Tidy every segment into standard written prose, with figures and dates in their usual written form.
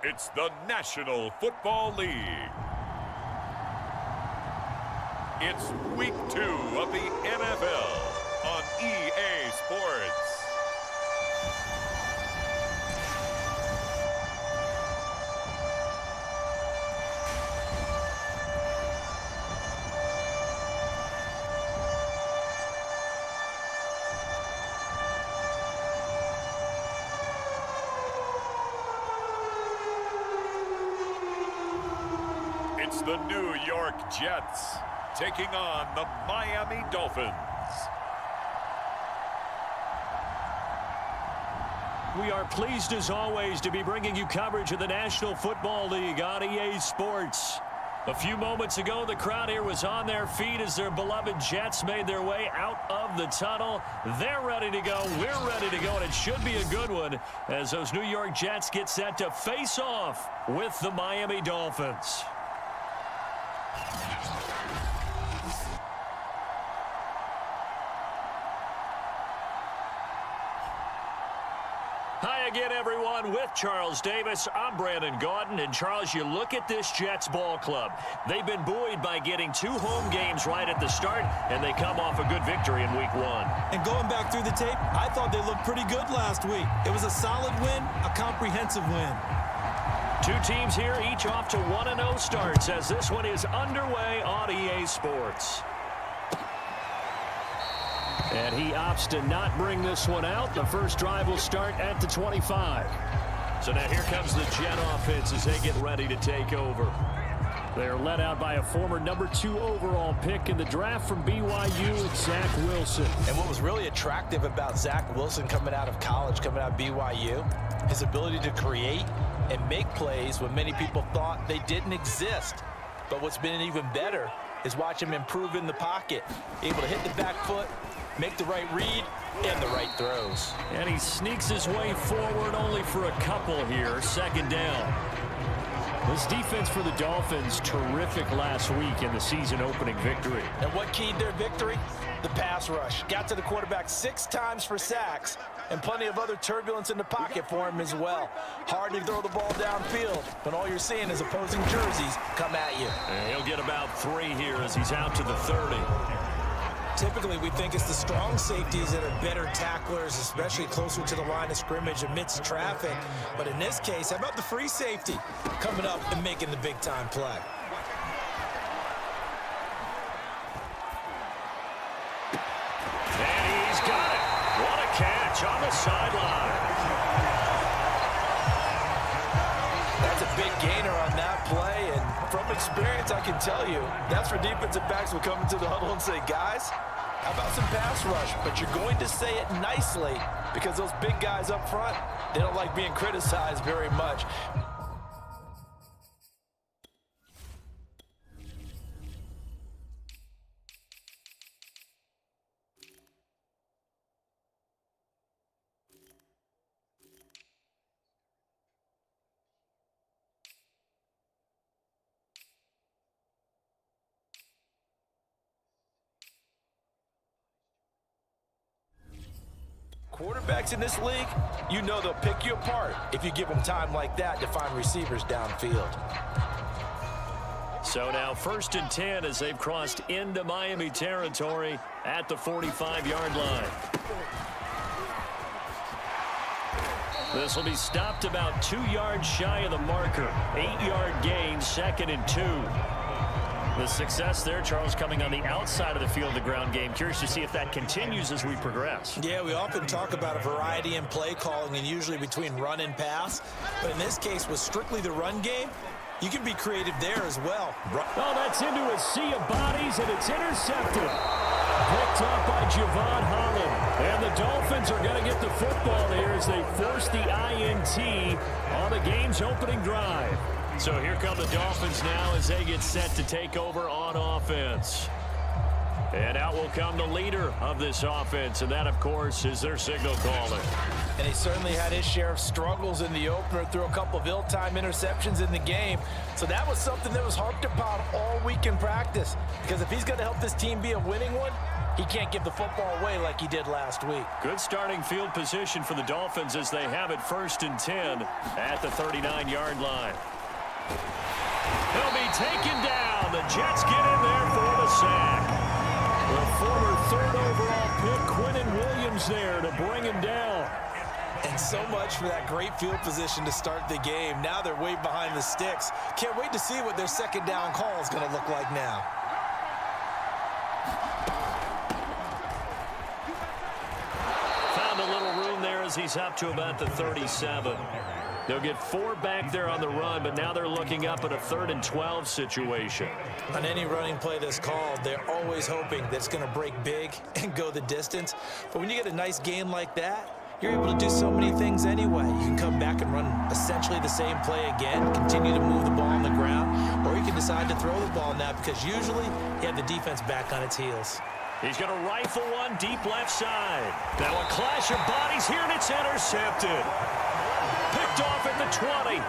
It's the National Football League. It's Week 2 of the NFL on EA Sports. It's the New York Jets taking on the Miami Dolphins. We are pleased as always to be bringing you coverage of the National Football League on EA Sports. A few moments ago, the crowd here was on their feet as their beloved Jets made their way out of the tunnel. They're ready to go. We're ready to go, and it should be a good one as those New York Jets get set to face off with the Miami Dolphins. Hi again, everyone. With Charles Davis, I'm Brandon Gaudin. And, Charles, you look at this Jets ball club. They've been buoyed by getting 2 home games right at the start, and they come off a good victory in Week 1. And going back through the tape, I thought they looked pretty good last week. It was a solid win, a comprehensive win. 2 teams here, each off to 1-0 starts as this one is underway on EA Sports. And he opts to not bring this one out. The first drive will start at the 25. So now here comes the Jet offense as they get ready to take over. They're led out by a former number 2 overall pick in the draft from BYU, Zach Wilson. And what was really attractive about Zach Wilson coming out of college, coming out of BYU, his ability to create and make plays when many people thought they didn't exist. But what's been even better is watch him improve in the pocket, able to hit the back foot, make the right read, and the right throws. And he sneaks his way forward only for a couple here, second down. This defense for the Dolphins, terrific last week in the season-opening victory. And what keyed their victory? The pass rush. Got to the quarterback 6 times for sacks, and plenty of other turbulence in the pocket for him as well. Hard to throw the ball downfield when all you're seeing is opposing jerseys come at you. And he'll get about 3 here as he's out to the 30. Typically, we think it's the strong safeties that are better tacklers, especially closer to the line of scrimmage amidst traffic. But in this case, how about the free safety coming up and making the big-time play? And he's got it. What a catch on the sideline. That's a big gainer on that play, and from experience, I can tell you, that's where defensive backs will come into the huddle and say, guys, how about some pass rush? But you're going to say it nicely because those big guys up front, they don't like being criticized very much. Quarterbacks in this league, you know they'll pick you apart if you give them time like that to find receivers downfield. So now 1st and 10 as they've crossed into Miami territory at the 45-yard line. This will be stopped about 2 yards shy of the marker. 8-yard gain, 2nd and 2. The success there, Charles, coming on the outside of the field, the ground game. Curious to see if that continues as we progress. Yeah, we often talk about a variety in play calling and usually between run and pass. But in this case, with strictly the run game, you can be creative there as well. Oh, that's into a sea of bodies, and it's intercepted. Picked up by Javon Holland. And the Dolphins are going to get the football here as they force the INT on the game's opening drive. So here come the Dolphins now as they get set to take over on offense. And out will come the leader of this offense, and that, of course, is their signal caller. And he certainly had his share of struggles in the opener, threw a couple of ill-timed interceptions in the game. So that was something that was harped upon all week in practice. Because if he's going to help this team be a winning one, He can't give the football away like he did last week. Good starting field position for the Dolphins as they have it 1st and 10 at the 39-yard line. He'll be taken down. The Jets get in there for the sack. The former 3rd overall pick, Quinnen Williams, there to bring him down. And so much for that great field position to start the game. Now they're way behind the sticks. Can't wait to see what their second down call is going to look like now. Found a little room there as he's up to about the 37. They'll get 4 back there on the run, but now they're looking up at a 3rd and 12 situation. On any running play that's called, they're always hoping that it's going to break big and go the distance. But when you get a nice gain like that, you're able to do so many things anyway. You can come back and run essentially the same play again, continue to move the ball on the ground, or you can decide to throw the ball now because usually you have the defense back on its heels. He's going to rifle one deep left side. Now a clash of bodies here, and it's intercepted. Picked off at the 20.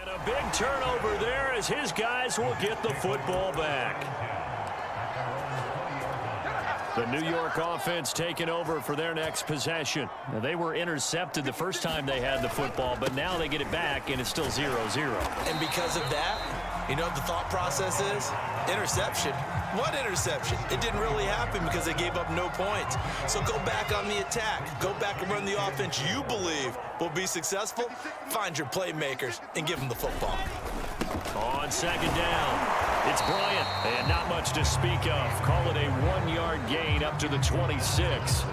And a big turnover there as his guys will get the football back. The New York offense taking over for their next possession. Now, they were intercepted the first time they had the football, but now they get it back, and it's still 0-0. And because of that, you know what the thought process is? Interception. What interception? It didn't really happen because they gave up no points. So go back on the attack. Go back and run the offense you believe will be successful. Find your playmakers and give them the football. On second down, it's Bryant, and not much to speak of. Call it a 1-yard gain up to the 26.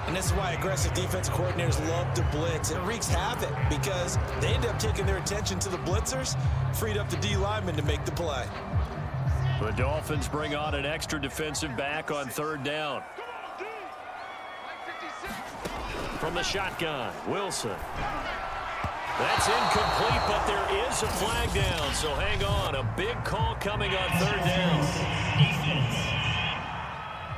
And this is why aggressive defensive coordinators love to blitz. It wreaks havoc because they end up taking their attention to the blitzers, freed up the D lineman to make the play. The Dolphins bring on an extra defensive back on 3rd down. From the shotgun, Wilson. That's incomplete, but there is a flag down, so hang on. A big call coming on 3rd down.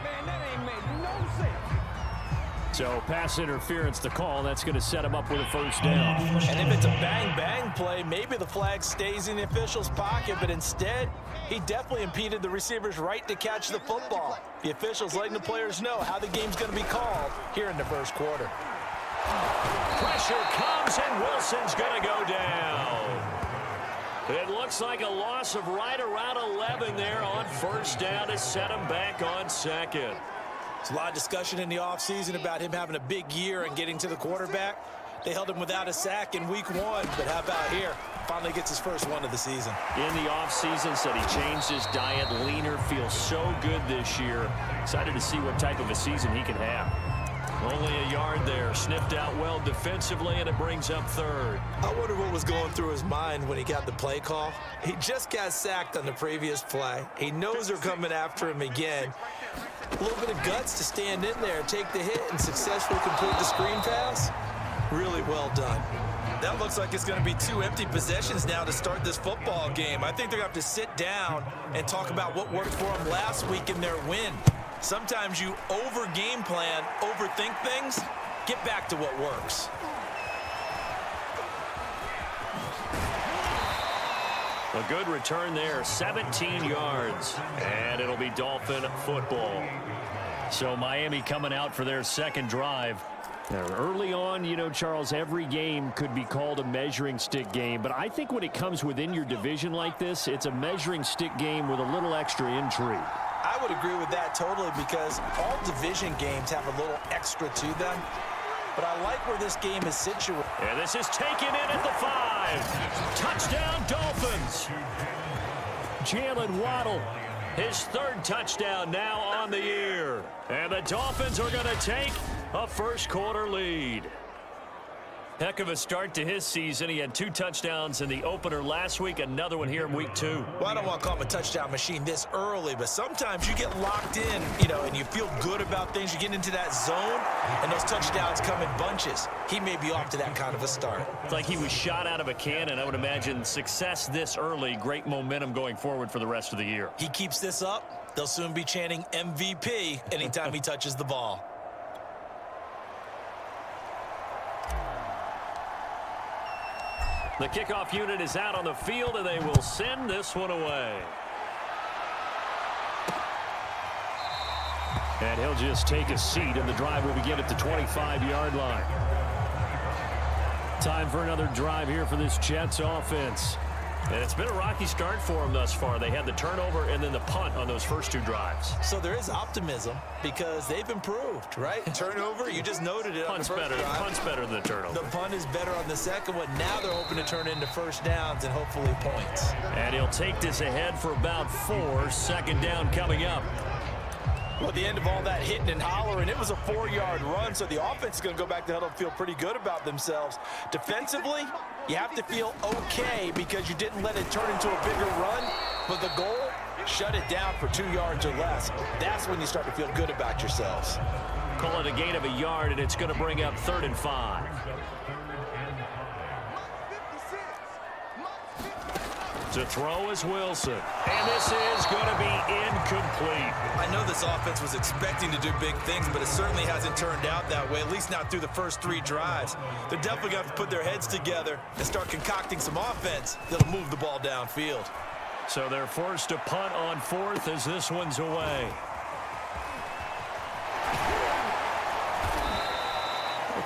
Man, that ain't made no sense. So pass interference the call. That's going to set him up with a 1st down. And if it's a bang-bang play, maybe the flag stays in the official's pocket, but instead, he definitely impeded the receiver's right to catch the football. The officials letting the players know how the game's going to be called here in the first quarter. Pressure comes, and Wilson's going to go down. It looks like a loss of right around 11 there on 1st down to set him back on 2nd. There's a lot of discussion in the offseason about him having a big year and getting to the quarterback. They held him without a sack in week 1, but how about here? Finally gets his first one of the season. In the offseason, said he changed his diet, leaner, feels so good this year. Excited to see what type of a season he can have. Only a yard there, sniffed out well defensively, and it brings up 3rd. I wonder what was going through his mind when he got the play call. He just got sacked on the previous play. He knows they're coming after him again. A little bit of guts to stand in there, take the hit, and successfully complete the screen pass. Really well done. That looks like it's going to be 2 empty possessions now to start this football game. I think they're going to have to sit down and talk about what worked for them last week in their win. Sometimes you over-game plan, overthink things. Get back to what works. A good return there, 17 yards, and it'll be Dolphin football. So Miami coming out for their 2nd drive. Now, early on, you know, Charles, every game could be called a measuring stick game, but I think when it comes within your division like this, it's a measuring stick game with a little extra intrigue. I would agree with that totally because all division games have a little extra to them. but I like where this game is situated. And this is taken in at the 5. Touchdown, Dolphins. Jalen Waddle, his 3rd touchdown now on the year. And the Dolphins are going to take a first-quarter lead. Heck of a start to his season. He had 2 touchdowns in the opener last week, another one here in week 2. Well, I don't want to call him a touchdown machine this early, but sometimes you get locked in, and you feel good about things. You get into that zone, and those touchdowns come in bunches. He may be off to that kind of a start. It's like he was shot out of a cannon. I would imagine success this early, great momentum going forward for the rest of the year. He keeps this up, they'll soon be chanting MVP anytime he touches the ball. The kickoff unit is out on the field, and they will send this one away. And he'll just take a seat, and the drive will begin at the 25-yard line. Time for another drive here for this Jets offense. And it's been a rocky start for them thus far. They had the turnover and then the punt on those first 2 drives. So there is optimism because they've improved, right? Turnover, you just noted it. Punt's better. Punt's better than the turnover. The punt is better on the second one. Now they're hoping to turn into first downs and hopefully points. And he'll take this ahead for about 4. Second down coming up. Well, at the end of all that hitting and hollering, it was a 4-yard run, so the offense is going to go back to huddle and feel pretty good about themselves. Defensively, you have to feel okay because you didn't let it turn into a bigger run, but the goal, shut it down for 2 yards or less. That's when you start to feel good about yourselves. Call it a gain of a yard, and it's going to bring up 3rd and 5. To throw is Wilson. And this is going to be incomplete. I know this offense was expecting to do big things, but it certainly hasn't turned out that way, at least not through the first 3 drives. They're definitely going to have to put their heads together and start concocting some offense that'll move the ball downfield. So they're forced to punt on 4th as this one's away.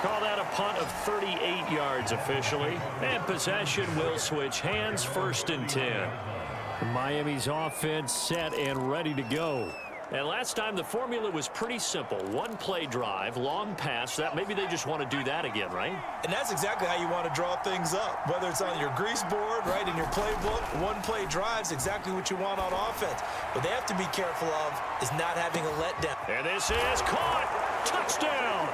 Call that a punt of 38 yards officially. And possession will switch hands, 1st and 10. Miami's offense set and ready to go. And last time the formula was pretty simple. 1-play drive, long pass. That maybe they just want to do that again, right? And that's exactly how you want to draw things up. Whether it's on your grease board, right, in your playbook, 1-play drive's exactly what you want on offense. What they have to be careful of is not having a letdown. And this is caught. Touchdown.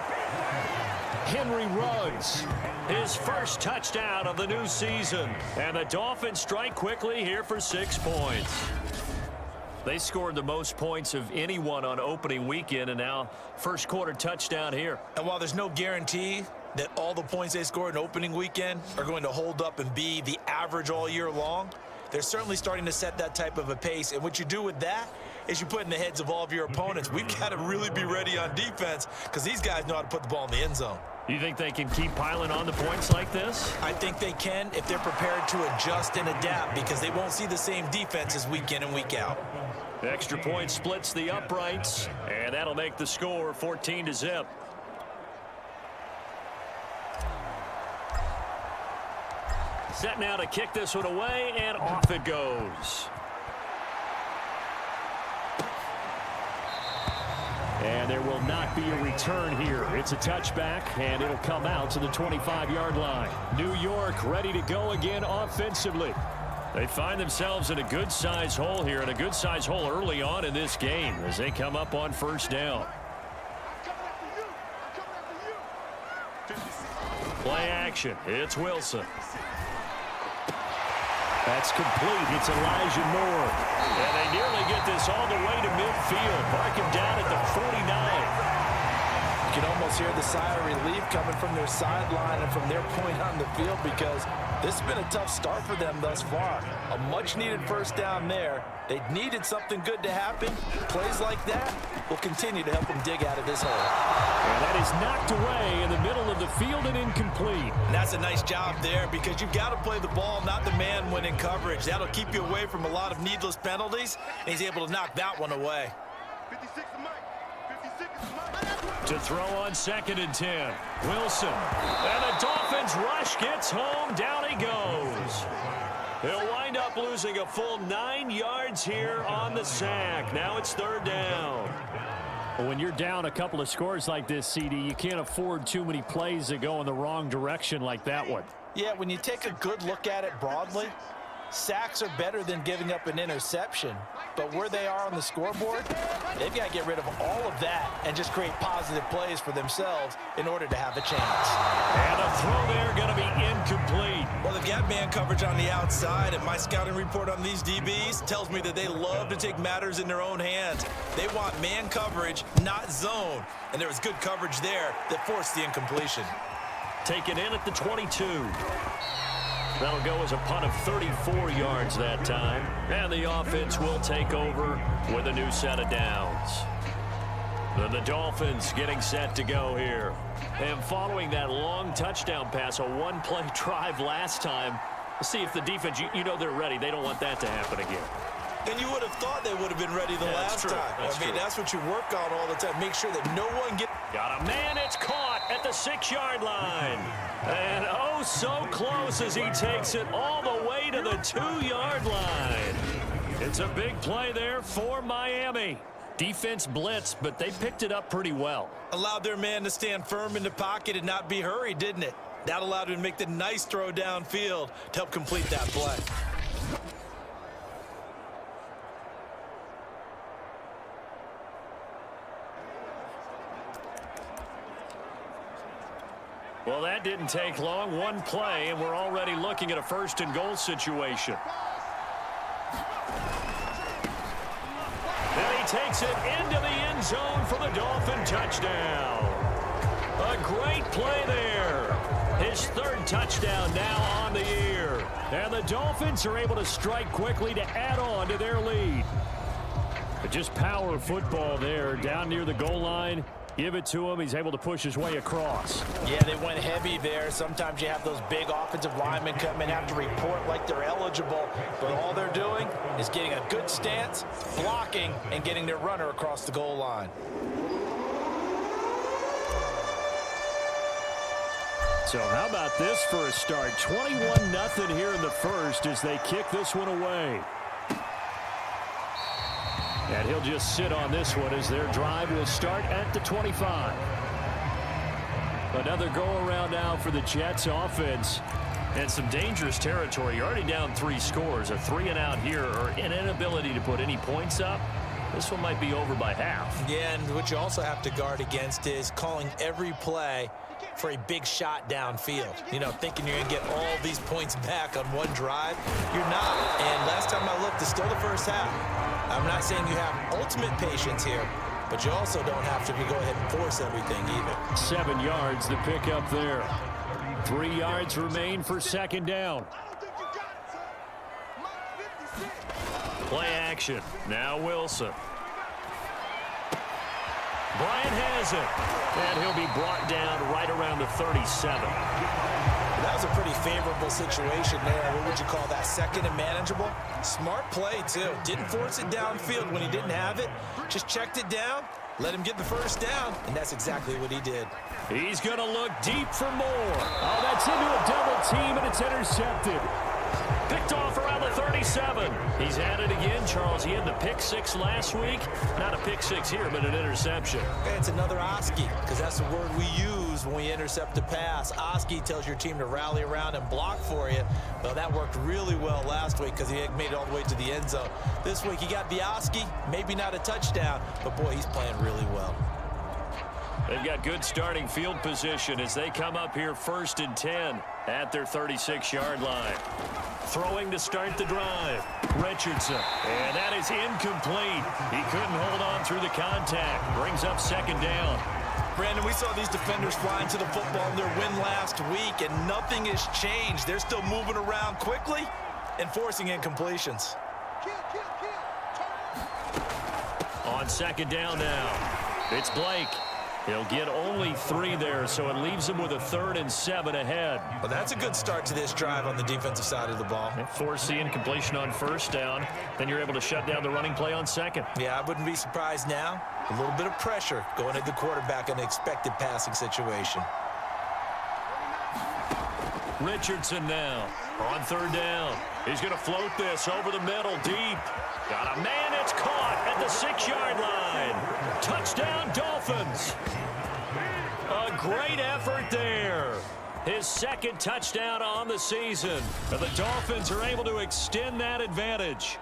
Henry Ruggs, his first touchdown of the new season. And the Dolphins strike quickly here for 6 points. They scored the most points of anyone on opening weekend, and now first quarter touchdown here. And while there's no guarantee that all the points they scored in opening weekend are going to hold up and be the average all year long, they're certainly starting to set that type of a pace. And what you do with that is you put in the heads of all of your opponents, we've got to really be ready on defense because these guys know how to put the ball in the end zone. You think they can keep piling on the points like this? I think they can if they're prepared to adjust and adapt because they won't see the same defenses week in and week out. Extra point splits the uprights, and that'll make the score 14-0. Set now to kick this one away, and off it goes. And there will not be a return here. It's a touchback, and it'll come out to the 25-yard line. New York ready to go again offensively. They find themselves in a good-sized hole here, and a good-sized hole early on in this game as they come up on first down. Play action. It's Wilson. That's complete. It's Elijah Moore. And they nearly get this all the way to midfield. Mark him down at the 49. You can almost hear the sigh of relief coming from their sideline and from their point on the field because this has been a tough start for them thus far. A much-needed first down there. They needed something good to happen. Plays like that will continue to help them dig out of this hole. And that is knocked away in the middle of the field and incomplete. And that's a nice job there because you've got to play the ball, not the man when in coverage. That'll keep you away from a lot of needless penalties, and he's able to knock that one away. To throw on 2nd and 10. Wilson. And the Dolphins rush gets home. Down he goes. He'll wind up losing a full 9 yards here on the sack. Now it's 3rd down. Well, when you're down a couple of scores like this, CD, you can't afford too many plays that go in the wrong direction like that one. Yeah, when you take a good look at it broadly, sacks are better than giving up an interception. But where they are on the scoreboard, they've got to get rid of all of that and just create positive plays for themselves in order to have a chance. And a throw there going to be incomplete. Well, they've got man coverage on the outside, and my scouting report on these DBs tells me that they love to take matters in their own hands. They want man coverage, not zone. And there was good coverage there that forced the incompletion. Taken in at the 22. That'll go as a punt of 34 yards that time. And the offense will take over with a new set of downs. The Dolphins getting set to go here. And following that long touchdown pass, a one-play drive last time, let's see if the defense, you know they're ready. They don't want that to happen again. And you would have thought they would have been ready the last time. That's what you work on all the time. Make sure that no one gets... Got a man, it's caught at the 6-yard line. And oh, so close as he takes it all the way to the 2-yard line. It's a big play there for Miami. Defense blitzed, but they picked it up pretty well. Allowed their man to stand firm in the pocket and not be hurried, didn't it? That allowed him to make the nice throw downfield to help complete that play. Well, that didn't take long. One play, and we're already looking at a first-and-goal situation. And he takes it into the end zone for the Dolphin touchdown. A great play there. His third touchdown now on the year. And the Dolphins are able to strike quickly to add on to their lead. But just power football there down near the goal line. Give it to him. He's able to push his way across. Yeah, they went heavy there. Sometimes you have those big offensive linemen come in, have to report like they're eligible. But all they're doing is getting a good stance, blocking, and getting their runner across the goal line. So how about this for a start? 21-0 here in the first as they kick this one away. And he'll just sit on this one as their drive will start at the 25. Another go-around now for the Jets offense. And some dangerous territory. You're already down 3 scores. A 3-and-out here or an inability to put any points up. This one might be over by half. Yeah, and what you also have to guard against is calling every play for a big shot downfield. You know, thinking you're going to get all these points back on one drive. You're not. And last time I looked, it's still the first half. I'm not saying you have ultimate patience here, but you also don't have to go ahead and force everything either. 7 yards to pick up there. 3 yards remain for second down. Play action. Now Wilson. Bryant has it. And he'll be brought down right around the 37. That was a pretty favorable situation there. What would you call that? Second and manageable? Smart play, too. Didn't force it downfield when he didn't have it. Just checked it down, let him get the first down, and that's exactly what he did. He's going to look deep for more. Oh, that's into a double team, and it's intercepted. Picked off around the 37. He's at it again, Charles. He had the pick 6 last week. Not a pick 6 here, but an interception. It's another Oski, because that's the word we use when we intercept a pass. Oski tells your team to rally around and block for you. Well, that worked really well last week because he made it all the way to the end zone. This week he got the Oski, maybe not a touchdown, but boy, he's playing really well. They've got good starting field position as they come up here 1st and 10 at their 36-yard line. Throwing to start the drive. Richardson. And that is incomplete. He couldn't hold on through the contact. Brings up second down. Brandon, we saw these defenders flying to the football in their win last week, and nothing has changed. They're still moving around quickly and forcing incompletions. On second down now, it's Blake. He'll get only 3 there, so it leaves him with a 3rd and 7 ahead. Well, that's a good start to this drive on the defensive side of the ball. Force the incompletion on first down, then you're able to shut down the running play on second. Yeah, I wouldn't be surprised now. A little bit of pressure going at the quarterback in an expected passing situation. Richardson now on third down. He's going to float this over the middle deep. Got a man. It's caught at the 6-yard line. Touchdown, Dolphins. A great effort there. His second touchdown on the season. And the Dolphins are able to extend that advantage.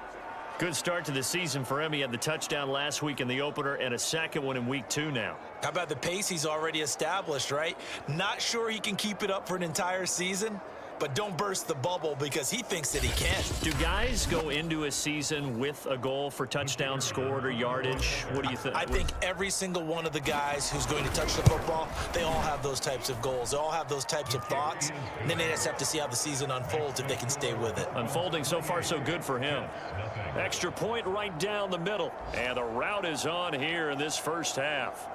Good start to the season for him. He had the touchdown last week in the opener and a second one in week 2 now. How about the pace he's already established, right? Not sure he can keep it up for an entire season, but don't burst the bubble because he thinks that he can. Do guys go into a season with a goal for touchdown scored or yardage? What do you think? I think every single one of the guys who's going to touch the football, they all have those types of goals. They all have those types of thoughts. And then they just have to see how the season unfolds if they can stay with it. Unfolding so far so good for him. Extra point right down the middle. And the route is on here in this first half.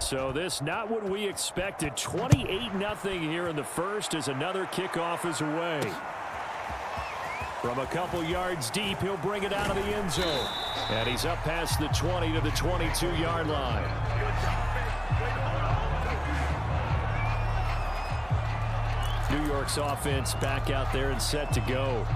So this not what we expected. 28-0 here in the first as another kickoff is away. From a couple yards deep, he'll bring it out of the end zone. And he's up past the 20 to the 22-yard line. New York's offense back out there and set to go.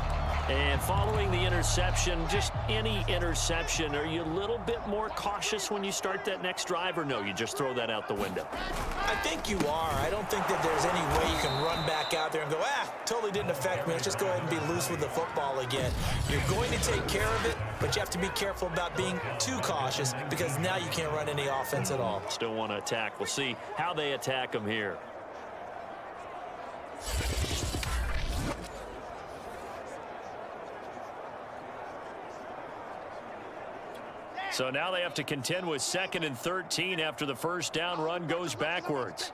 And following the interception, just any interception, are you a little bit more cautious when you start that next drive, or no, you just throw that out the window? I think you are. I don't think that there's any way you can run back out there and go, totally didn't affect me. Let's just go ahead and be loose with the football again. You're going to take care of it, but you have to be careful about being too cautious because now you can't run any offense at all. Still want to attack. We'll see how they attack him here. So now they have to contend with 2nd and 13 after the first down run goes backwards.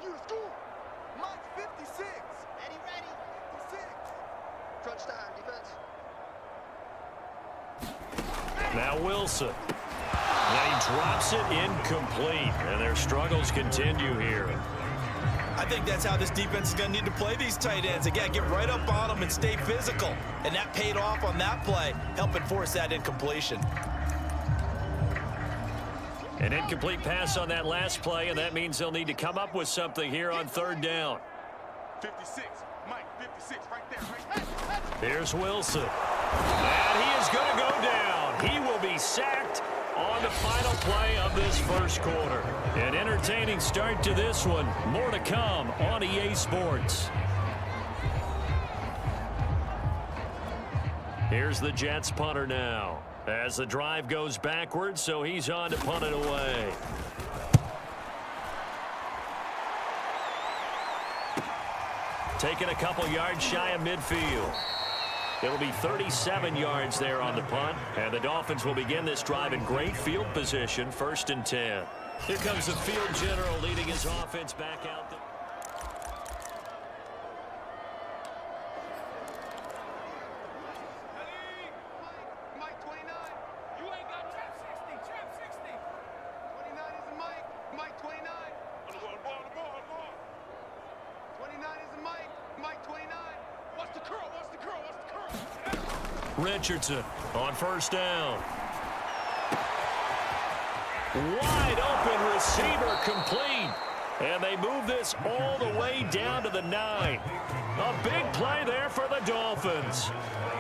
Now Wilson. And he drops it incomplete. And their struggles continue here. I think that's how this defense is going to need to play these tight ends. Again, get right up on them and stay physical. And that paid off on that play, helping force that incompletion. An incomplete pass on that last play, and that means they'll need to come up with something here on 3rd down. 56, Mike, 56, right there. Here's Wilson. And he is going to go down. He will be sacked on the final play of this first quarter. An entertaining start to this one. More to come on EA Sports. Here's the Jets punter now. As the drive goes backwards, so he's on to punt it away. Taking a couple yards shy of midfield. It'll be 37 yards there on the punt. And the Dolphins will begin this drive in great field position, 1st and 10. Here comes the field general leading his offense back out there. Richardson on 1st down. Wide open receiver complete. And they move this all the way down to the 9. A big play there for the Dolphins.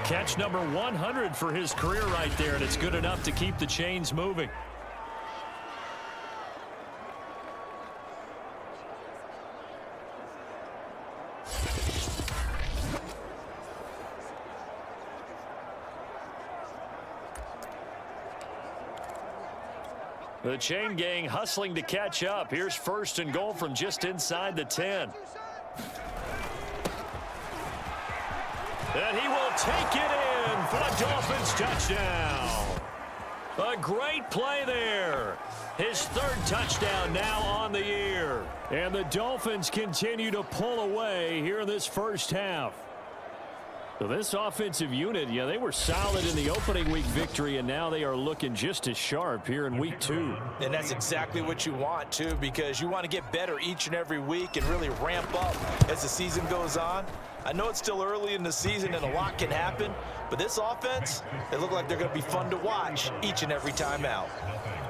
Catch number 100 for his career right there, and it's good enough to keep the chains moving. The chain gang hustling to catch up. Here's 1st and goal from just inside the 10. And he will take it in for the Dolphins touchdown. A great play there. His 3rd touchdown now on the year. And the Dolphins continue to pull away here in this first half. So this offensive unit, they were solid in the opening week victory, and now they are looking just as sharp here in week 2. And that's exactly what you want, too, because you want to get better each and every week and really ramp up as the season goes on. I know it's still early in the season and a lot can happen, but this offense, they look like they're going to be fun to watch each and every time out.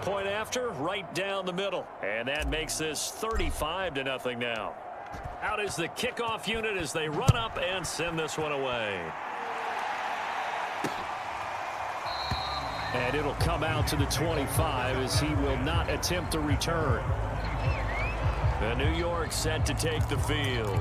Point after, right down the middle. And that makes this 35-0 now. Out is the kickoff unit as they run up and send this one away. And it'll come out to the 25 as he will not attempt a return. The New York set to take the field.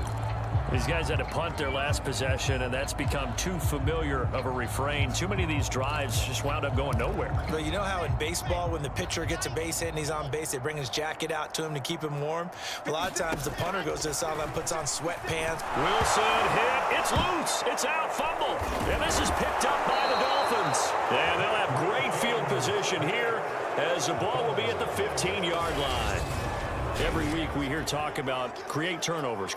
These guys had to punt their last possession, and that's become too familiar of a refrain. Too many of these drives just wound up going nowhere. Well, you know how in baseball, when the pitcher gets a base hit and he's on base, they bring his jacket out to him to keep him warm? A lot of times the punter goes to the sideline, puts on sweatpants. Wilson hit. It's loose. It's out. Fumble. And this is picked up by the Dolphins. And they'll have great field position here as the ball will be at the 15-yard line. Every week we hear talk about create turnovers.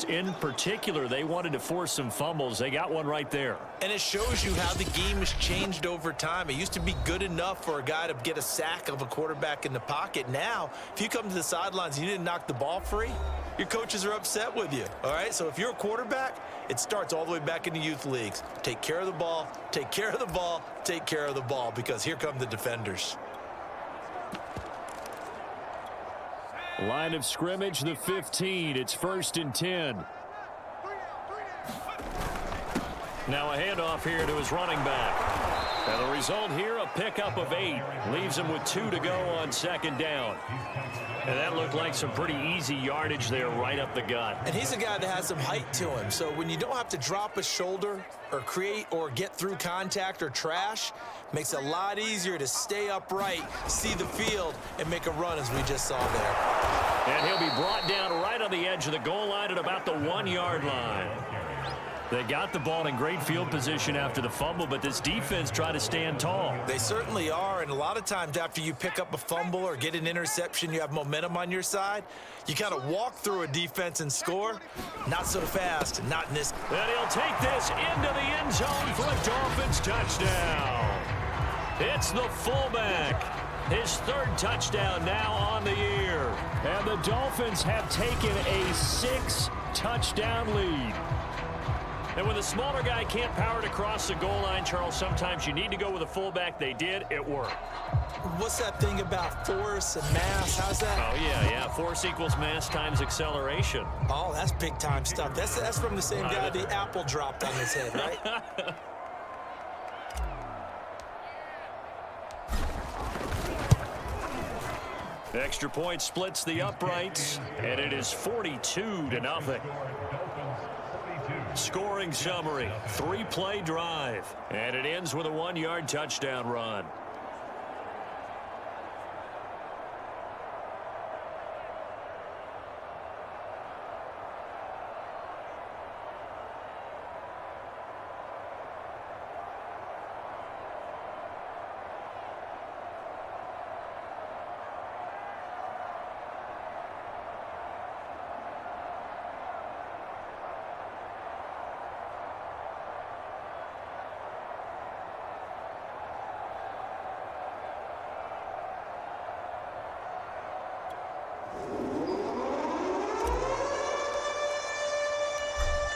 In particular, they wanted to force some fumbles. They got one right there. And it shows you how the game has changed over time. It used to be good enough for a guy to get a sack of a quarterback in the pocket. Now, if you come to the sidelines and you didn't knock the ball free, your coaches are upset with you. All right, so if you're a quarterback, it starts all the way back in the youth leagues. Take care of the ball, take care of the ball, take care of the ball, because here come the defenders. Line of scrimmage, the 15. It's 1st and 10. Now a handoff here to his running back. And the result here, a pickup of 8. Leaves him with 2 to go on 2nd down. And that looked like some pretty easy yardage there right up the gut. And he's a guy that has some height to him. So when you don't have to drop a shoulder or create or get through contact or trash, makes it a lot easier to stay upright, see the field, and make a run as we just saw there. And he'll be brought down right on the edge of the goal line at about the 1-yard line. They got the ball in great field position after the fumble, but this defense tried to stand tall. They certainly are, and a lot of times after you pick up a fumble or get an interception, you have momentum on your side. You kind of walk through a defense and score. Not so fast, not in this. And he'll take this into the end zone for a Dolphins touchdown. It's the fullback. His 3rd touchdown now on the year. And the Dolphins have taken a 6-touchdown lead. And when the smaller guy can't power it across the goal line, Charles, sometimes you need to go with a fullback. They did. It worked. What's that thing about force and mass? How's that? Oh, yeah. Force equals mass times acceleration. Oh, that's big-time stuff. That's from the same guy the apple dropped on his head, right? Extra point splits the uprights, and it is 42-0. Scoring summary, 3-play drive, and it ends with a 1-yard touchdown run.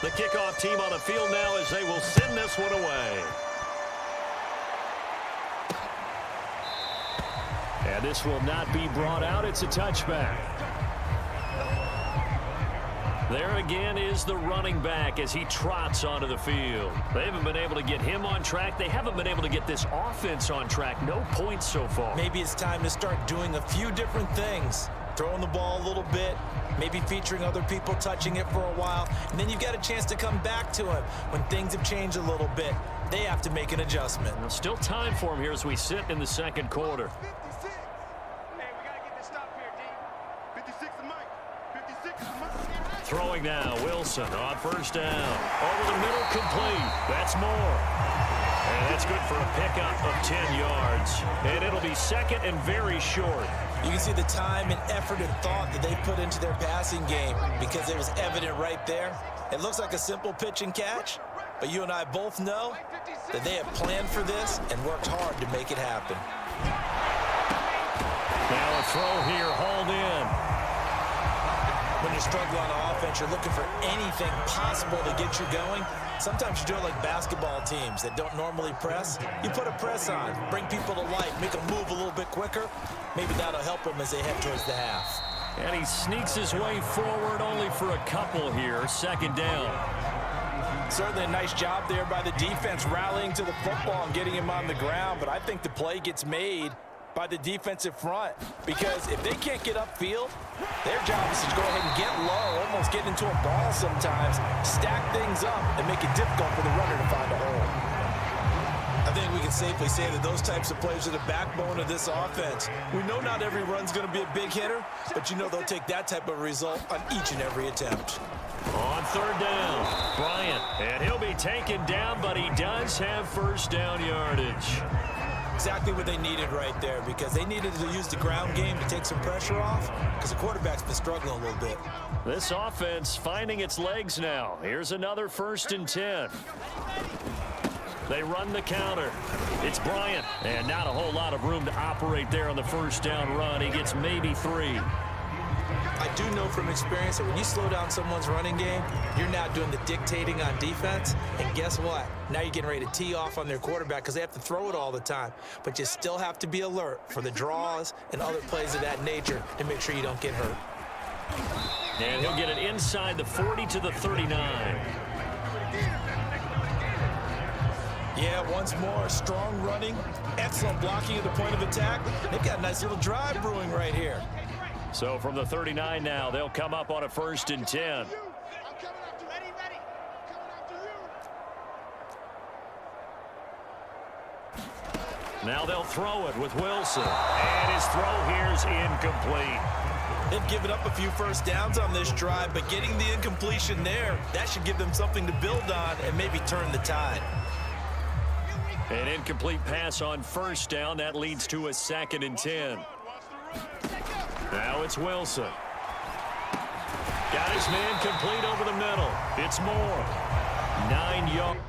The kickoff team on the field now as they will send this one away. And this will not be brought out. It's a touchback. There again is the running back as he trots onto the field. They haven't been able to get him on track. They haven't been able to get this offense on track. No points so far. Maybe it's time to start doing a few different things. Throwing the ball a little bit, maybe featuring other people touching it for a while, and then you've got a chance to come back to him when things have changed a little bit. They have to make an adjustment. Still time for him here as we sit in the 2nd quarter. Throwing now, Wilson on first down. Over the middle, complete. That's more. And that's good for a pickup of 10 yards. And it'll be second and very short. You can see the time and effort and thought that they put into their passing game because it was evident right there. It looks like a simple pitch and catch, but you and I both know that they have planned for this and worked hard to make it happen. Now a throw here, hauled in. When you struggle on offense, you're looking for anything possible to get you going. Sometimes you do it like basketball teams that don't normally press. You put a press on, bring people to life, make them move a little bit quicker. Maybe that'll help them as they head towards the half. And he sneaks his way forward only for a couple here. Second down. Certainly a nice job there by the defense rallying to the football and getting him on the ground. But I think the play gets made by the defensive front, because if they can't get upfield, their job is to go ahead and get low, almost get into a ball sometimes, stack things up, and make it difficult for the runner to find a hole. I think we can safely say that those types of plays are the backbone of this offense. We know not every run's going to be a big hitter, but you know they'll take that type of result on each and every attempt. On third down, Bryant, and he'll be taken down, but he does have first down yardage. Exactly what they needed right there, because they needed to use the ground game to take some pressure off, because the quarterback's been struggling a little bit. This offense finding its legs now. Here's another 1st and 10. They run the counter. It's Bryant, and not a whole lot of room to operate there on the first down run. He gets maybe 3. I do know from experience that when you slow down someone's running game, you're now doing the dictating on defense. And guess what? Now you're getting ready to tee off on their quarterback because they have to throw it all the time. But you still have to be alert for the draws and other plays of that nature to make sure you don't get hurt. And he'll get it inside the 40 to the 39. Yeah, once more, strong running, excellent blocking at the point of attack. They've got a nice little drive brewing right here. So from the 39 now, they'll come up on a 1st and 10. Now they'll throw it with Wilson. And his throw here's incomplete. They've given up a few first downs on this drive, but getting the incompletion there, that should give them something to build on and maybe turn the tide. An incomplete pass on first down. That leads to a 2nd and 10. Now it's Wilson. Got his man complete over the middle. It's Moore. 9 yards.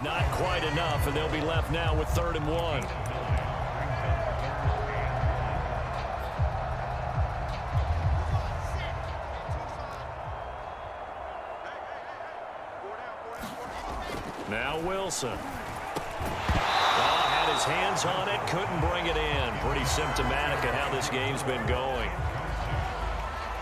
Not quite enough, and they'll be left now with 3rd and 1. Now Wilson. Had his hands on it, couldn't bring it in. Pretty symptomatic of how this game's been going.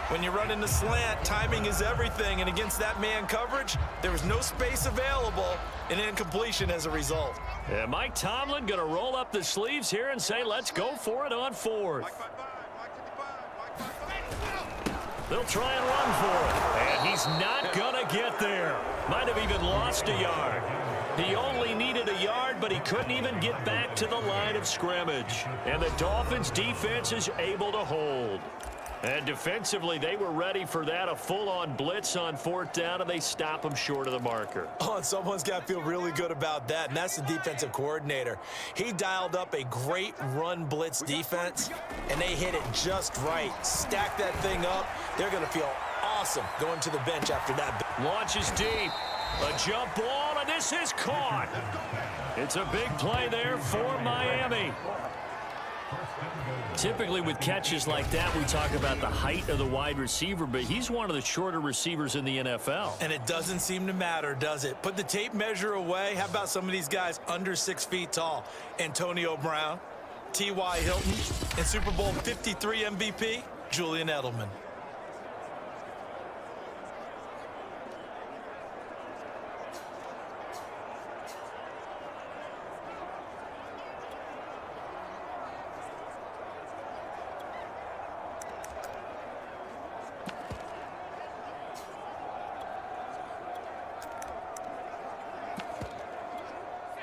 When you run in the slant, timing is everything, and against that man coverage, there was no space available, and incompletion as a result. Yeah, Mike Tomlin going to roll up the sleeves here and say, let's go for it on 4th. They'll try and run for it, and he's not going to get there. Might have even lost a yard. He only needed a yard, but he couldn't even get back to the line of scrimmage. And the Dolphins defense is able to hold. And defensively, they were ready for that, a full-on blitz on 4th down, and they stop him short of the marker. Oh, and someone's got to feel really good about that, and that's the defensive coordinator. He dialed up a great run blitz defense, and they hit it just right. Stack that thing up. They're going to feel awesome going to the bench after that. Launches deep. A jump ball, and this is caught. It's a big play there for Miami. Typically with catches like that, we talk about the height of the wide receiver, but he's one of the shorter receivers in the NFL. And it doesn't seem to matter, does it? Put the tape measure away. How about some of these guys under 6 feet tall? Antonio Brown, T.Y. Hilton, and Super Bowl 53 MVP, Julian Edelman.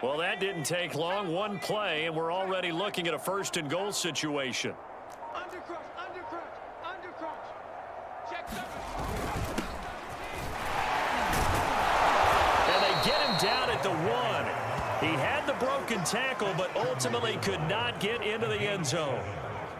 Well, that didn't take long. One play, and we're already looking at a first-and-goal situation. Under crunch. Check And they get him down at the 1. He had the broken tackle, but ultimately could not get into the end zone.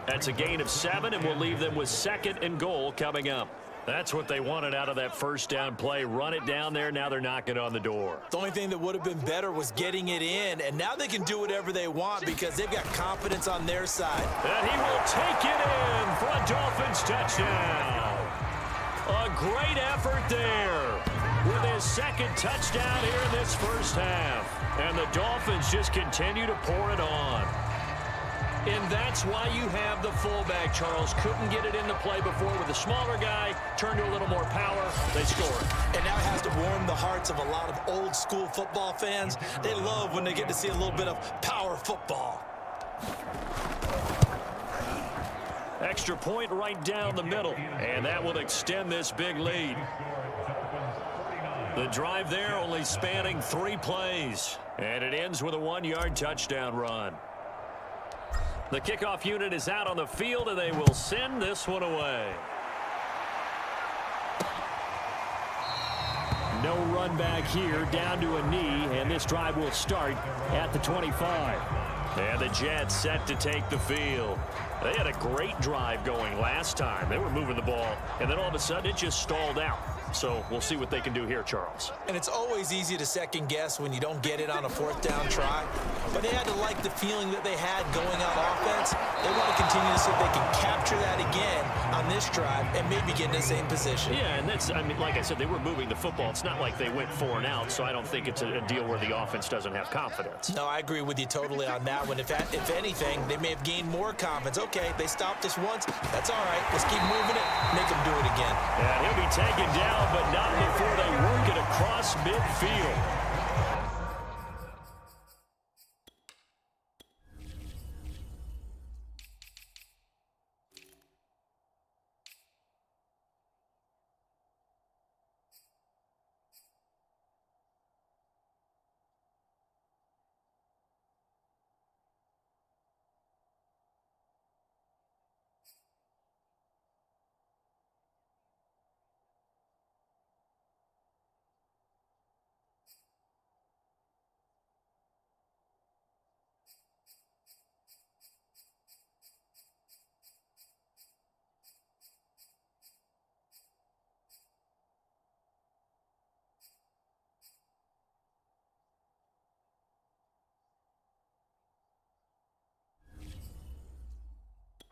That's a gain of 7, and we'll leave them with 2nd and goal coming up. That's what they wanted out of that first down play. Run it down there. Now they're knocking on the door. The only thing that would have been better was getting it in, and now they can do whatever they want because they've got confidence on their side. And he will take it in for a Dolphins touchdown. A great effort there with his 2nd touchdown here in this first half. And the Dolphins just continue to pour it on. And that's why you have the fullback, Charles. Couldn't get it into play before with the smaller guy. Turned to a little more power. They score it. And now it has to warm the hearts of a lot of old-school football fans. They love when they get to see a little bit of power football. Extra point right down the middle. And that will extend this big lead. The drive there only spanning 3 plays. And it ends with a 1-yard touchdown run. The kickoff unit is out on the field, and they will send this one away. No run back here, down to a knee, and this drive will start at the 25. And the Jets set to take the field. They had a great drive going last time. They were moving the ball, and then all of a sudden it just stalled out. So we'll see what they can do here, Charles. And it's always easy to second guess when you don't get it on a 4th down try. But they had to like the feeling that they had going on offense. They want to continue to see if they can capture that again on this drive and maybe get in the same position. Yeah, and that's, I mean, like I said, they were moving the football. It's not like they went 4 and out, so I don't think it's a deal where the offense doesn't have confidence. No, I agree with you totally on that one. If anything, they may have gained more confidence. Okay, they stopped us once. That's all right. Let's keep moving it. Make them do it again. And he'll be taken down, but not before they work it across midfield.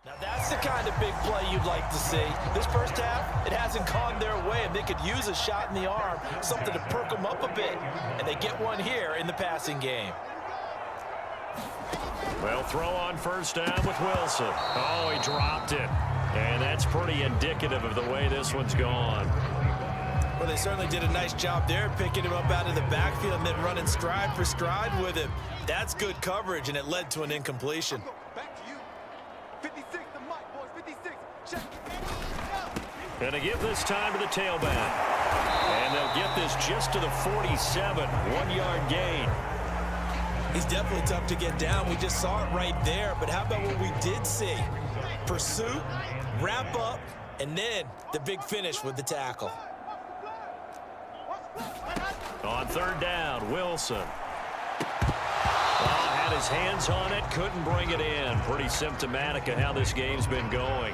Now that's the kind of big play you'd like to see. This first half, it hasn't gone their way, and they could use a shot in the arm, something to perk them up a bit. And they get one here in the passing game. Well, throw on first down with Wilson. Oh, he dropped it. And that's pretty indicative of the way this one's gone. Well, they certainly did a nice job there, picking him up out of the backfield and then running stride for stride with him. That's good coverage, and it led to an incompletion. Back to you. 56, the mic, boys. 56. Check. Gonna give this time to the tailback. And they'll get this just to the 47. 1-yard gain. He's definitely tough to get down. We just saw it right there. But how about what we did see? Pursuit, wrap up, and then the big finish with the tackle. On third down, Wilson. Oh, had his hands on it, couldn't bring it in. Pretty symptomatic of how this game's been going.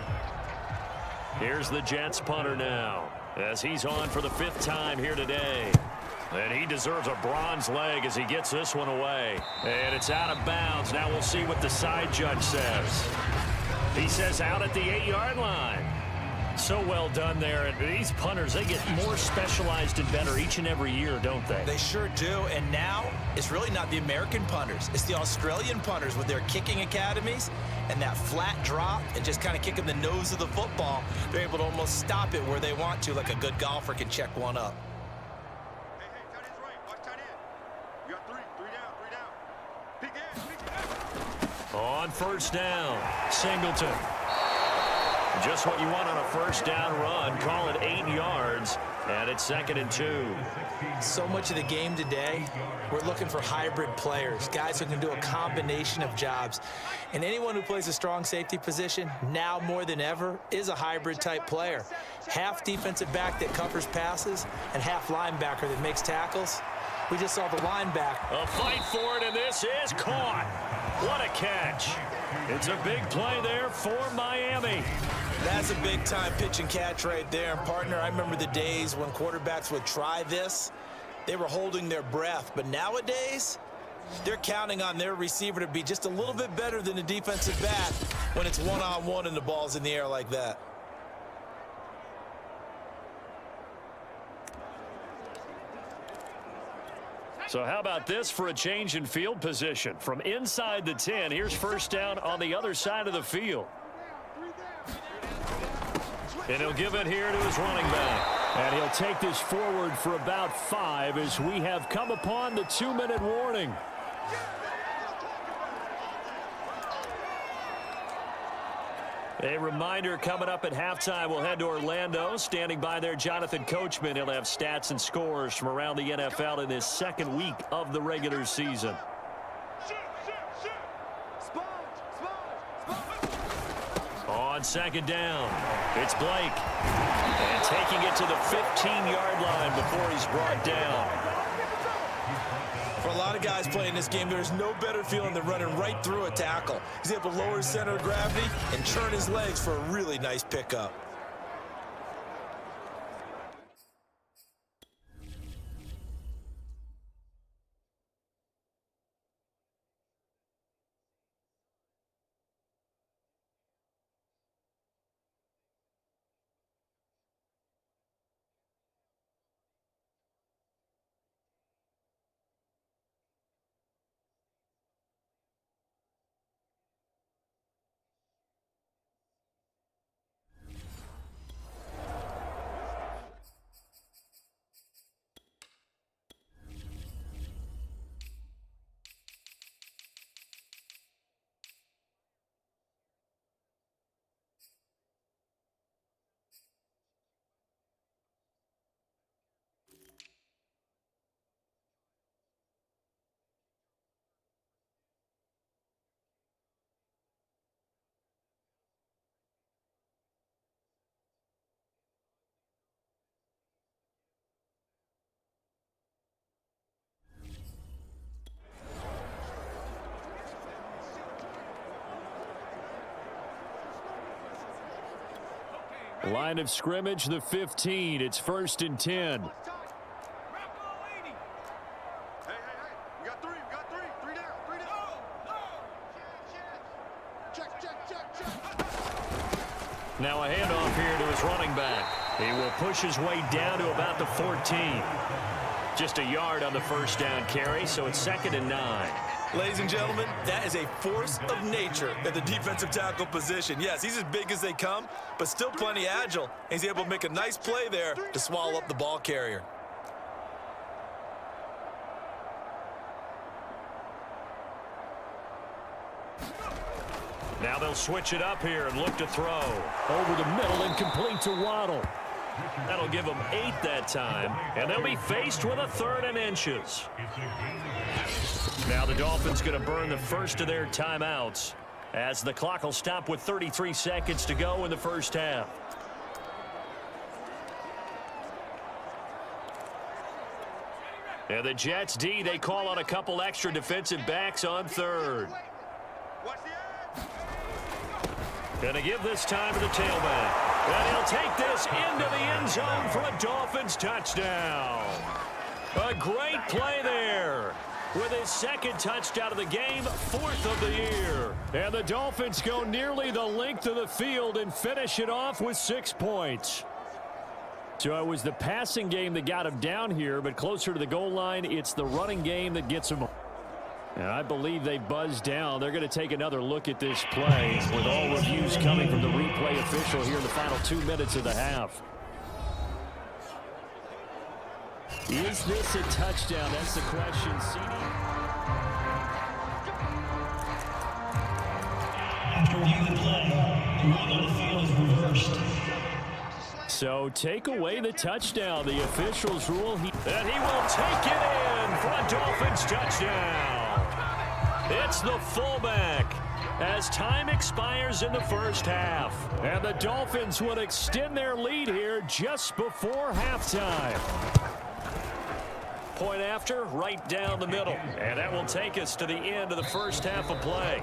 Here's the Jets punter now, as he's on for the 5th time here today. And he deserves a bronze leg as he gets this one away. And it's out of bounds. Now we'll see what the side judge says. He says out at the 8-yard line. So well done there. And these punters, they get more specialized and better each and every year, don't they? They sure do. And now it's really not the American punters. It's the Australian punters with their kicking academies and that flat drop and just kind of kicking the nose of the football. They're able to almost stop it where they want to, like a good golfer can check one up. Hey, tight end's right. Watch tight end. You got 3 down. Big end. On first down, Singleton. Just what you want on a first down run. Call it 8 yards, and it's 2nd and 2. So much of the game today, we're looking for hybrid players, guys who can do a combination of jobs. And anyone who plays a strong safety position, now more than ever, is a hybrid-type player. Half defensive back that covers passes and half linebacker that makes tackles. We just saw the linebacker. A fight for it, and this is caught. What a catch. It's a big play there for Miami. That's a big-time pitch and catch right there. And, partner, I remember the days when quarterbacks would try this. They were holding their breath. But nowadays, they're counting on their receiver to be just a little bit better than the defensive back when it's one-on-one and the ball's in the air like that. So how about this for a change in field position? From inside the 10, here's first down on the other side of the field. And he'll give it here to his running back. And he'll take this forward for about 5 as we have come upon the 2-minute warning. A reminder, coming up at halftime, we'll head to Orlando. Standing by there, Jonathan Coachman. He'll have stats and scores from around the NFL in this second week of the regular season. On second down, it's Blake. And taking it to the 15-yard line before he's brought down. For a lot of guys playing this game, there's no better feeling than running right through a tackle. He's able to lower his center of gravity and turn his legs for a really nice pickup. Line of scrimmage, the 15. It's 1st and 10. Hey, we got 3, three down. Check. Now a handoff here to his running back. He will push his way down to about the 14. Just a yard on the first down carry, so it's 2nd and 9. Ladies and gentlemen, that is a force of nature at the defensive tackle position. Yes, he's as big as they come, but still plenty agile. He's able to make a nice play there to swallow up the ball carrier. Now they'll switch it up here and look to throw. Over the middle and complete to Waddle. That'll give them 8 that time, and they'll be faced with a 3rd and inches. Now the Dolphins going to burn the first of their timeouts as the clock will stop with 33 seconds to go in the first half. And the Jets D, they call on a couple extra defensive backs on 3rd. Going to give this time to the tailback. And he'll take this into the end zone for a Dolphins touchdown. A great play there. With his 2nd touchdown of the game, 4th of the year. And the Dolphins go nearly the length of the field and finish it off with 6 points. So it was the passing game that got him down here, but closer to the goal line, it's the running game that gets him. And I believe they buzzed down. They're going to take another look at this play with all reviews coming from the replay official here in the final 2 minutes of the half. Is this a touchdown? That's the question. After reviewing the play, So take away the touchdown. The officials rule that he will take it in for a Dolphins touchdown. It's the fullback as time expires in the first half. And the Dolphins would extend their lead here just before halftime. Point after, right down the middle. And that will take us to the end of the first half of play.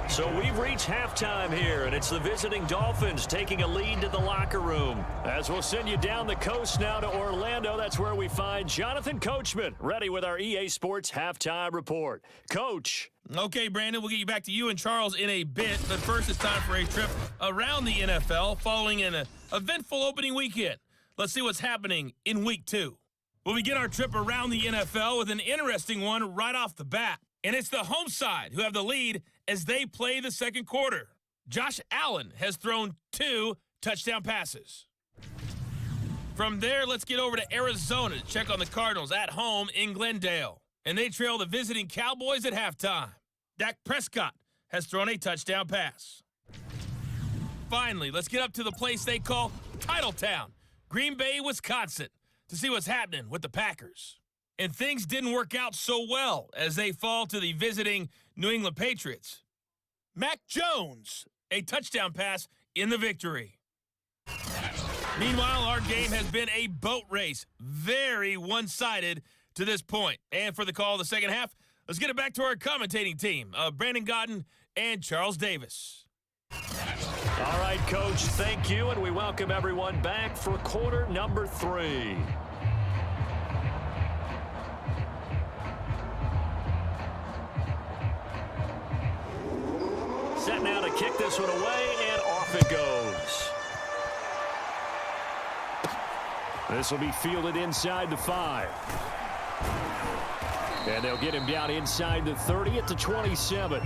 So we've reached halftime here, and it's the visiting Dolphins taking a lead to the locker room. As we'll send you down the coast now to Orlando, that's where we find Jonathan Coachman, ready with our EA Sports Halftime Report. Coach. Okay, Brandon, we'll get you back to you and Charles in a bit, but first it's time for a trip around the NFL following an eventful opening weekend. Let's see what's happening in Week 2. We'll begin our trip around the NFL with an interesting one right off the bat. And it's the home side who have the lead as they play the second quarter. Josh Allen has thrown 2 touchdown passes. From there, let's get over to Arizona to check on the Cardinals at home in Glendale. And they trail the visiting Cowboys at halftime. Dak Prescott has thrown a touchdown pass. Finally, let's get up to the place they call Titletown, Green Bay, Wisconsin, to see what's happening with the Packers. And things didn't work out so well as they fall to the visiting New England Patriots. Mac Jones, a touchdown pass in the victory. Meanwhile, our game has been a boat race, very one-sided to this point. And for the call of the second half, let's get it back to our commentating team, Brandon Godden and Charles Davis. All right, Coach, thank you, and we welcome everyone back for quarter number 3. Set now to kick this one away, and off it goes. This will be fielded inside the 5. And they'll get him down inside the 30 at the 27.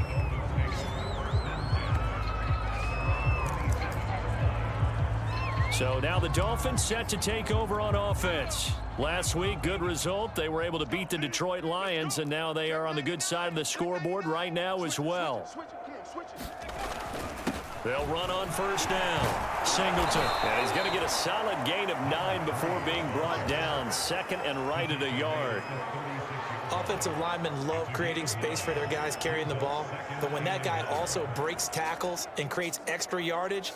So now the Dolphins set to take over on offense. Last week, good result. They were able to beat the Detroit Lions, and now they are on the good side of the scoreboard right now as well. They'll run on first down. Singleton. And he's going to get a solid gain of 9 before being brought down. Second and right at a yard. Offensive linemen love creating space for their guys carrying the ball. But when that guy also breaks tackles and creates extra yardage,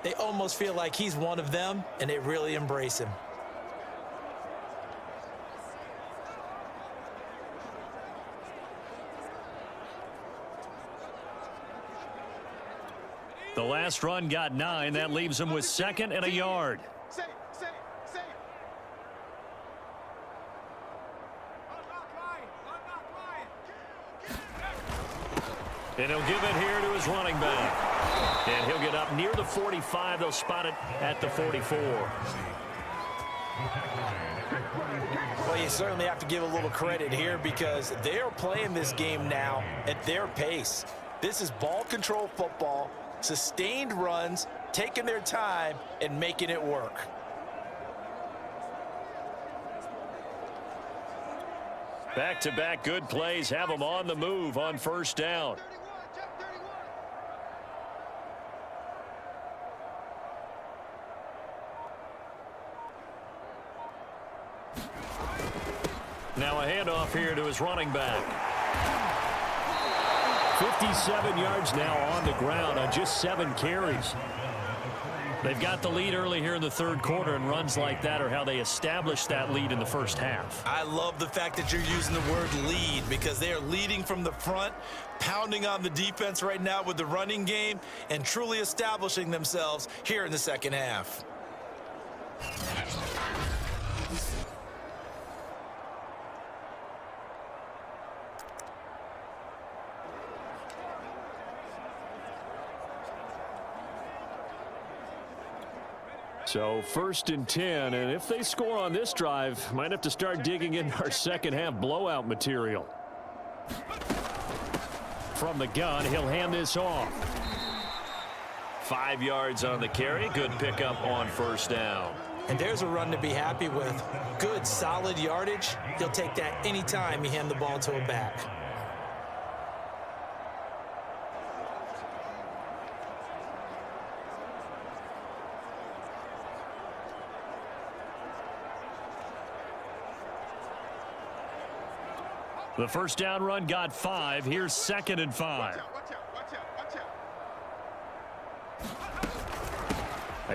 they almost feel like he's one of them, and they really embrace him. The last run got 9. That leaves him with second and a yard. And he'll give it here to his running back. And he'll get up near the 45. They'll spot it at the 44. Well, you certainly have to give a little credit here because they are playing this game now at their pace. This is ball control football, sustained runs, taking their time, and making it work. Back-to-back good plays have them on the move on first down. Now a handoff here to his running back. 57 yards now on the ground on just 7 carries. They've got the lead early here in the third quarter, and runs like that are how they established that lead in the first half. I love the fact that you're using the word lead because they are leading from the front, pounding on the defense right now with the running game, and truly establishing themselves here in the second half. So first and 10, and if they score on this drive, might have to start digging in our second half blowout material. From the gun, he'll hand this off. 5 yards on the carry. Good pickup on first down. And there's a run to be happy with. Good, solid yardage. He'll take that anytime you hand the ball to a back. The first down run got 5. Here's 2nd and 5.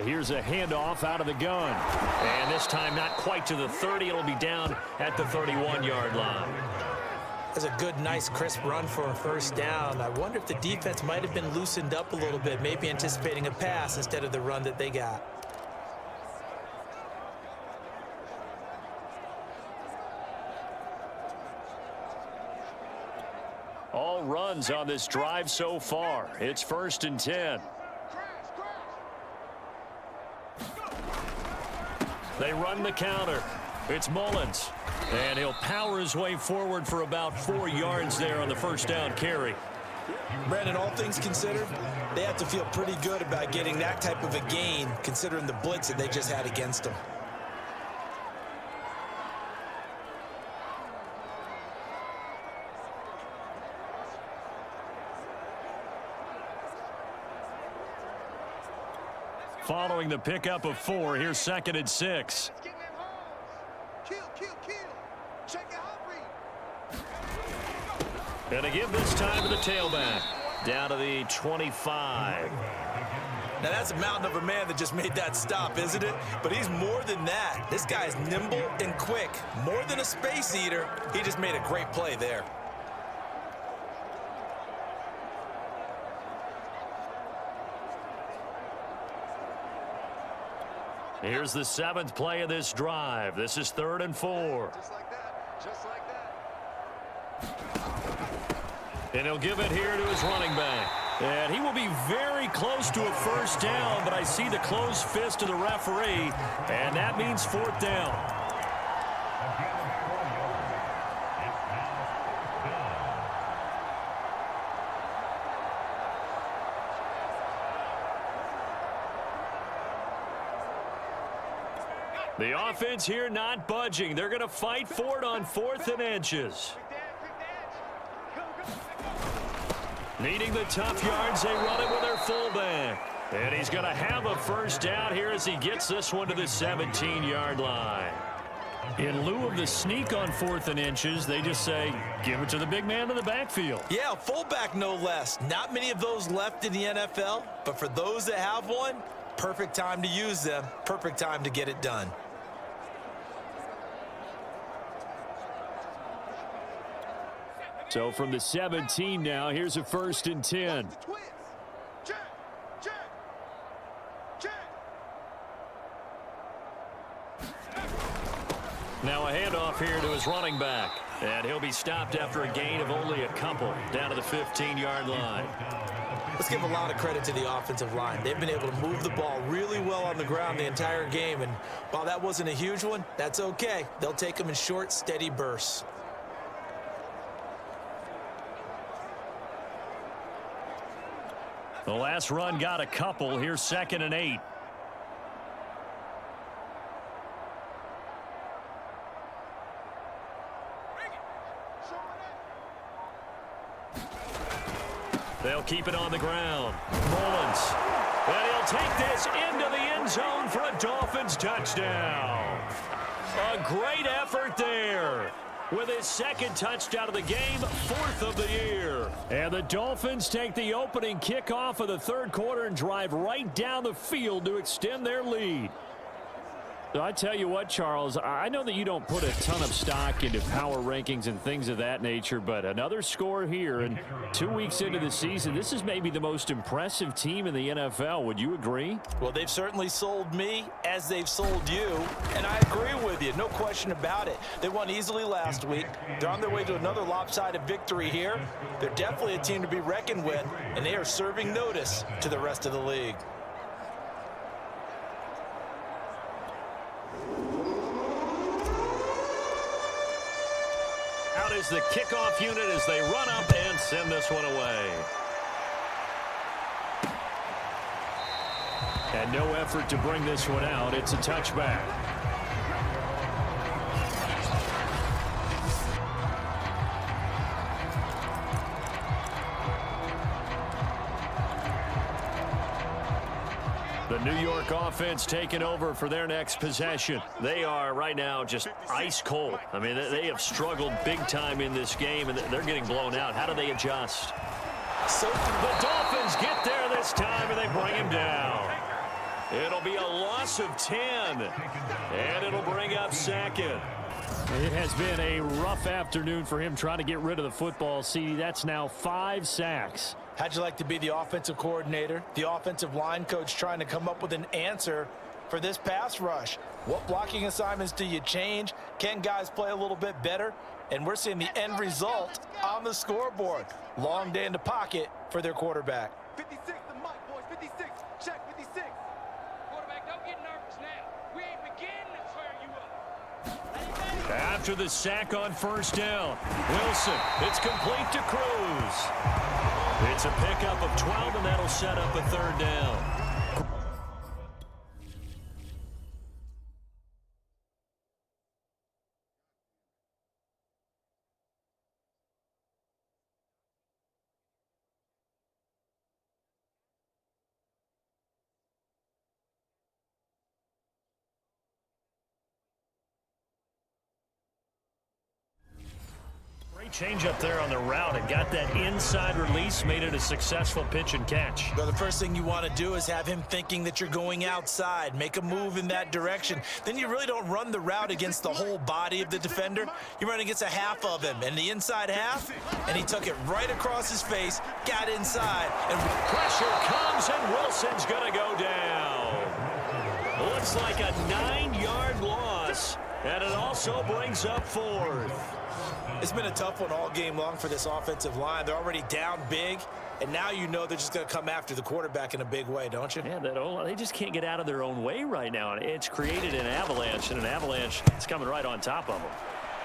Here's a handoff out of the gun. And this time not quite to the 30. It'll be down at the 31-yard line. That's a good, nice, crisp run for a first down. I wonder if the defense might have been loosened up a little bit, maybe anticipating a pass instead of the run that they got. All runs on this drive so far. It's 1st and 10. They run the counter. It's Mullins. And he'll power his way forward for about 4 yards there on the first down carry. Brandon, all things considered, they have to feel pretty good about getting that type of a gain, considering the blitz that they just had against them. Following the pickup of 4, here's 2nd and 6. And a give this time to the tailback. Down to the 25. Now that's a mountain of a man that just made that stop, isn't it? But he's more than that. This guy's nimble and quick. More than a space eater. He just made a great play there. Here's the 7th play of this drive. This is 3rd and 4. Just like that. Just like that. And he'll give it here to his running back. And he will be very close to a first down, but I see the closed fist of the referee, and that means 4th down. The offense here not budging. They're going to fight for it on 4th and inches. Needing the tough yards, they run it with their fullback. And he's going to have a first down here as he gets this one to the 17-yard line. In lieu of the sneak on 4th and inches, they just say, give it to the big man in the backfield. Yeah, fullback no less. Not many of those left in the NFL, but for those that have one, perfect time to use them. Perfect time to get it done. So from the 17 now, here's a 1st and 10. Now a handoff here to his running back. And he'll be stopped after a gain of only a couple down to the 15-yard line. Let's give a lot of credit to the offensive line. They've been able to move the ball really well on the ground the entire game. And while that wasn't a huge one, that's okay. They'll take them in short, steady bursts. The last run got a couple. Here's 2nd and 8. They'll keep it on the ground. Mullins. And he'll take this into the end zone for a Dolphins touchdown. A great effort there. With his 2nd touchdown of the game, 4th of the year. And the Dolphins take the opening kickoff of the 3rd quarter and drive right down the field to extend their lead. So I tell you what, Charles, I know that you don't put a ton of stock into power rankings and things of that nature, but another score here, and 2 weeks into the season, this is maybe the most impressive team in the NFL. Would you agree? Well, they've certainly sold me as they've sold you, and I agree with you. No question about it. They won easily last week. They're on their way to another lopsided victory here. They're definitely a team to be reckoned with, and they are serving notice to the rest of the league. Out is the kickoff unit as they run up and send this one away. And no effort to bring this one out. It's a touchback. The New York offense taking over for their next possession. They are right now just ice cold. I mean, they have struggled big time in this game, and they're getting blown out. How do they adjust? So the Dolphins get there this time, and they bring him down. It'll be a loss of 10, and it'll bring up second. It has been a rough afternoon for him trying to get rid of the football. See, that's now 5 sacks. How'd you like to be the offensive coordinator, the offensive line coach trying to come up with an answer for this pass rush? What blocking assignments do you change? Can guys play a little bit better? And we're seeing the end result on the scoreboard. Long day in the pocket for their quarterback. 56, the mic, boys. 56. Check 56. Quarterback, don't get nervous now. We ain't beginning to tear you up. After the sack on first down, Wilson, it's complete to Cruz. It's a pickup of 12, and that'll set up a third down. Change up there on the route and got that inside release, made it a successful pitch and catch. Well, the first thing you want to do is have him thinking that you're going outside, make a move in that direction. Then you really don't run the route against the whole body of the defender. You run against a half of him, and the inside half, and he took it right across his face, got inside, and pressure comes, and Wilson's going to go down. Looks like a 9-yard loss, and it also brings up 4th. It's been a tough one all game long for this offensive line. They're already down big, and now you know they're just going to come after the quarterback in a big way, don't you? Yeah, they just can't get out of their own way right now. It's created an avalanche, and an avalanche is coming right on top of them.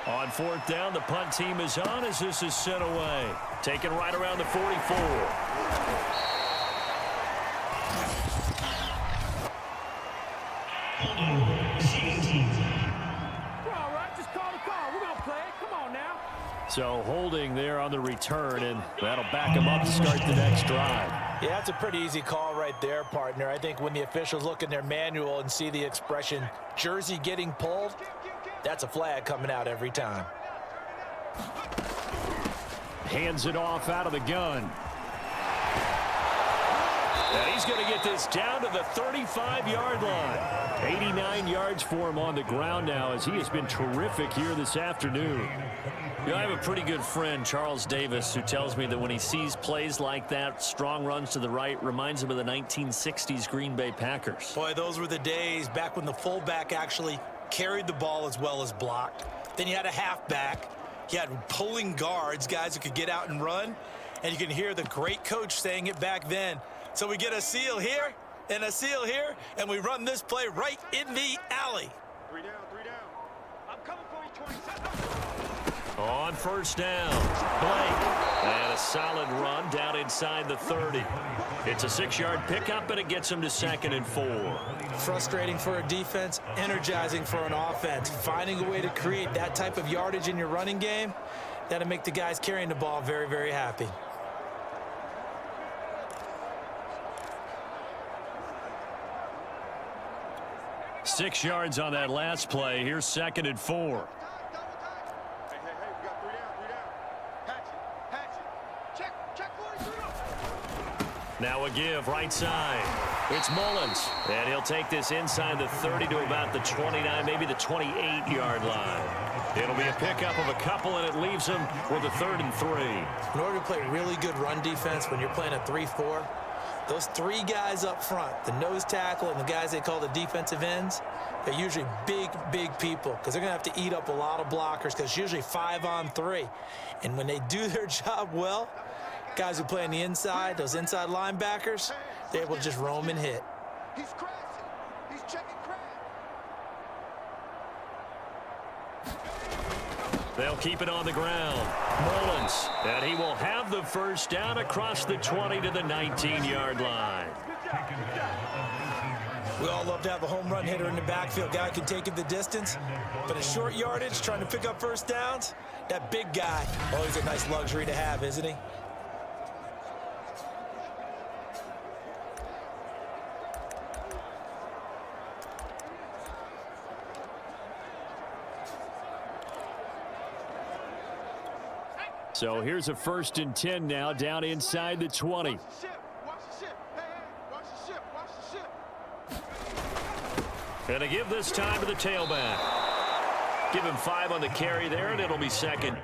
On 4th down, the punt team is on as this is sent away. Taken right around the 44. So holding there on the return, and that'll back him up to start the next drive. Yeah, that's a pretty easy call right there, partner. I think when the officials look in their manual and see the expression, jersey getting pulled, that's a flag coming out every time. Hands it off out of the gun. And he's going to get this down to the 35-yard line. 89 yards for him on the ground now, as he has been terrific here this afternoon. You know, I have a pretty good friend, Charles Davis, who tells me that when he sees plays like that, strong runs to the right, reminds him of the 1960s Green Bay Packers. Boy, those were the days back when the fullback actually carried the ball as well as blocked. Then you had a halfback. You had pulling guards, guys who could get out and run. And you can hear the great coach saying it back then. So we get a seal here and a seal here, and we run this play right in the alley. 3 down, 3 down. I'm coming for you, 27. On first down, Blake, and a solid run down inside the 30. It's a 6-yard pickup, but it gets him to 2nd and 4. Frustrating for a defense, energizing for an offense. Finding a way to create that type of yardage in your running game, that'll make the guys carrying the ball very, very happy. Six yards on that last play. Here's 2nd and 4. Hey, we got 3 down, 3 down. Hatchet. Check 43. Now a give right side. It's Mullins, and he'll take this inside the 30 to about the 29, maybe the 28-yard line. It'll be a pickup of a couple, and it leaves him with a 3rd and 3. In order to play really good run defense when you're playing a 3-4, those 3 guys up front, the nose tackle and the guys they call the defensive ends, they're usually big, big people because they're going to have to eat up a lot of blockers because it's usually 5 on 3. And when they do their job well, guys who play on the inside, those inside linebackers, they're able to just roam and hit. He's crashing. He's checking crash. They'll keep it on the ground. Mullins, and he will have the first down across the 20 to the 19-yard line. We all love to have a home run hitter in the backfield. Guy can take it the distance, but a short yardage, trying to pick up first downs, that big guy, always a nice luxury to have, isn't he? So here's a 1st and 10 now, down inside the 20. Watch the ship. Watch the ship. Hey, hey, watch the ship. Watch the ship. And to give this time to the tailback. Give him 5 on the carry there, and it'll be 2nd.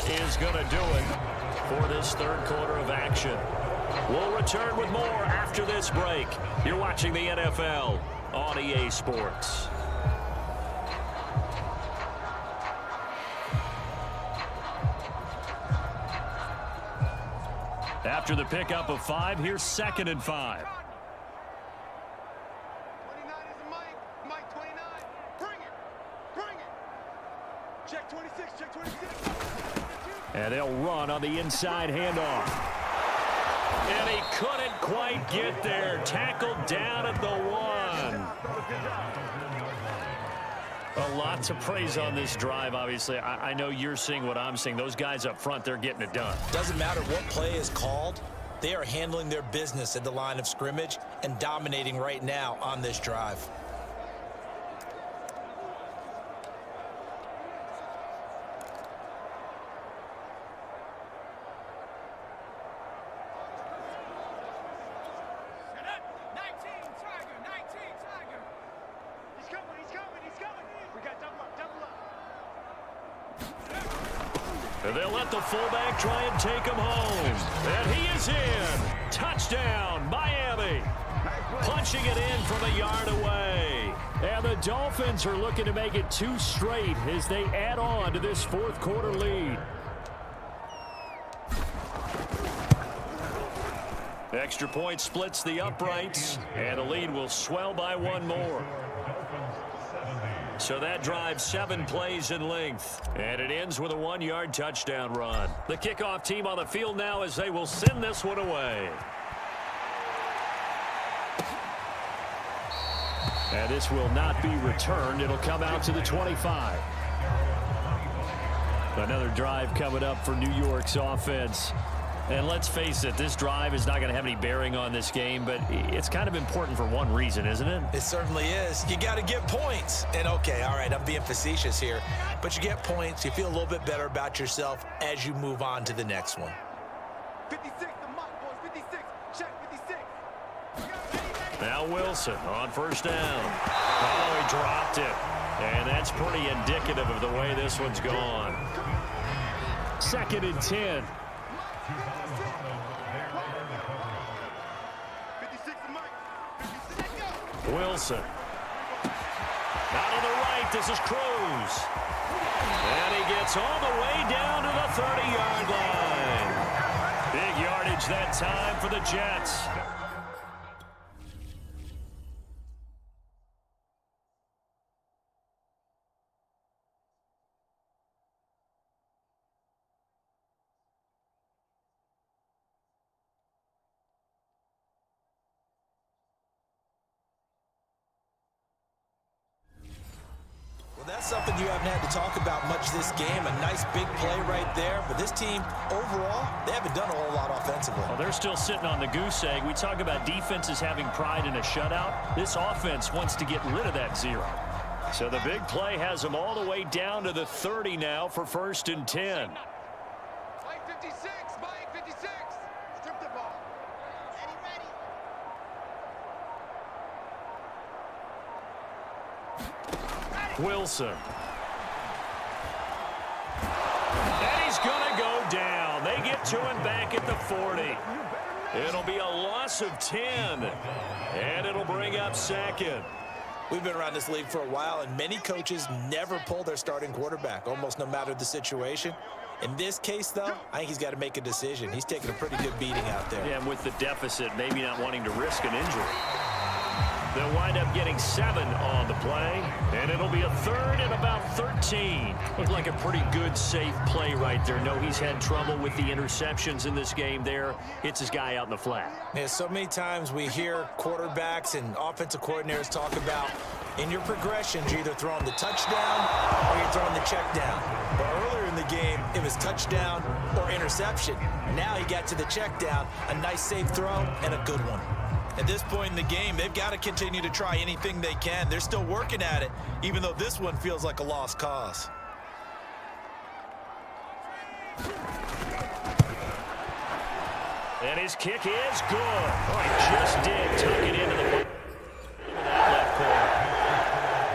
Is going to do it for this 3rd quarter of action. We'll return with more after this break. You're watching the NFL on EA Sports. After the pickup of 5, here's 2nd and 5. 29 is the Mike. Mike 29. Bring it. Bring it. Check 26. Check 26. And they'll run on the inside handoff. And he couldn't quite get there. Tackled down at the 1. A lot to praise on this drive, obviously. I know you're seeing what I'm seeing. Those guys up front, they're getting it done. Doesn't matter what play is called. They are handling their business at the line of scrimmage and dominating right now on this drive. They'll let the fullback try and take him home. And he is in. Touchdown, Miami. Punching it in from a yard away. And the Dolphins are looking to make it 2 straight as they add on to this 4th quarter lead. Extra point splits the uprights, and the lead will swell by 1 more. So that drives 7 plays in length, and it ends with a 1-yard touchdown run. The kickoff team on the field now as they will send this one away. And this will not be returned. It'll come out to the 25. Another drive coming up for New York's offense. And let's face it, this drive is not going to have any bearing on this game, but it's kind of important for one reason, isn't it? It certainly is. You got to get points. And, okay, all right, I'm being facetious here. But you get points. You feel a little bit better about yourself as you move on to the next one. 56, the mock boys, 56. Check 56. Now Wilson on 1st down. Oh, he dropped it. And that's pretty indicative of the way this one's gone. 2nd and 10. Wilson. Out on the right, this is Cruz. And he gets all the way down to the 30-yard line. Big yardage that time for the Jets. That's something you haven't had to talk about much this game. A nice big play right there. But this team, overall, they haven't done a whole lot offensively. Well, they're still sitting on the goose egg. We talk about defenses having pride in a shutout. This offense wants to get rid of that 0. So the big play has them all the way down to the 30 now for 1st and 10. Mike 56, Mike 56. Strip the ball. Ready. Wilson. And he's going to go down. They get to him back at the 40. It'll be a loss of 10. And it'll bring up 2nd. We've been around this league for a while, and many coaches never pull their starting quarterback, almost no matter the situation. In this case, though, I think he's got to make a decision. He's taking a pretty good beating out there. Yeah, and with the deficit, maybe not wanting to risk an injury. They'll wind up getting 7 on the play, and it'll be a 3rd and about 13. Looked like a pretty good, safe play right there. No, he's had trouble with the interceptions in this game there. Hits his guy out in the flat. Yeah, so many times we hear quarterbacks and offensive coordinators talk about in your progressions, you're either throwing the touchdown or you're throwing the check down. But earlier in the game, it was touchdown or interception. Now he got to the check down, a nice safe throw, and a good one. At this point in the game, they've got to continue to try anything they can. They're still working at it, even though this one feels like a lost cause. And his kick is good. Oh, he just did tuck it into the left corner.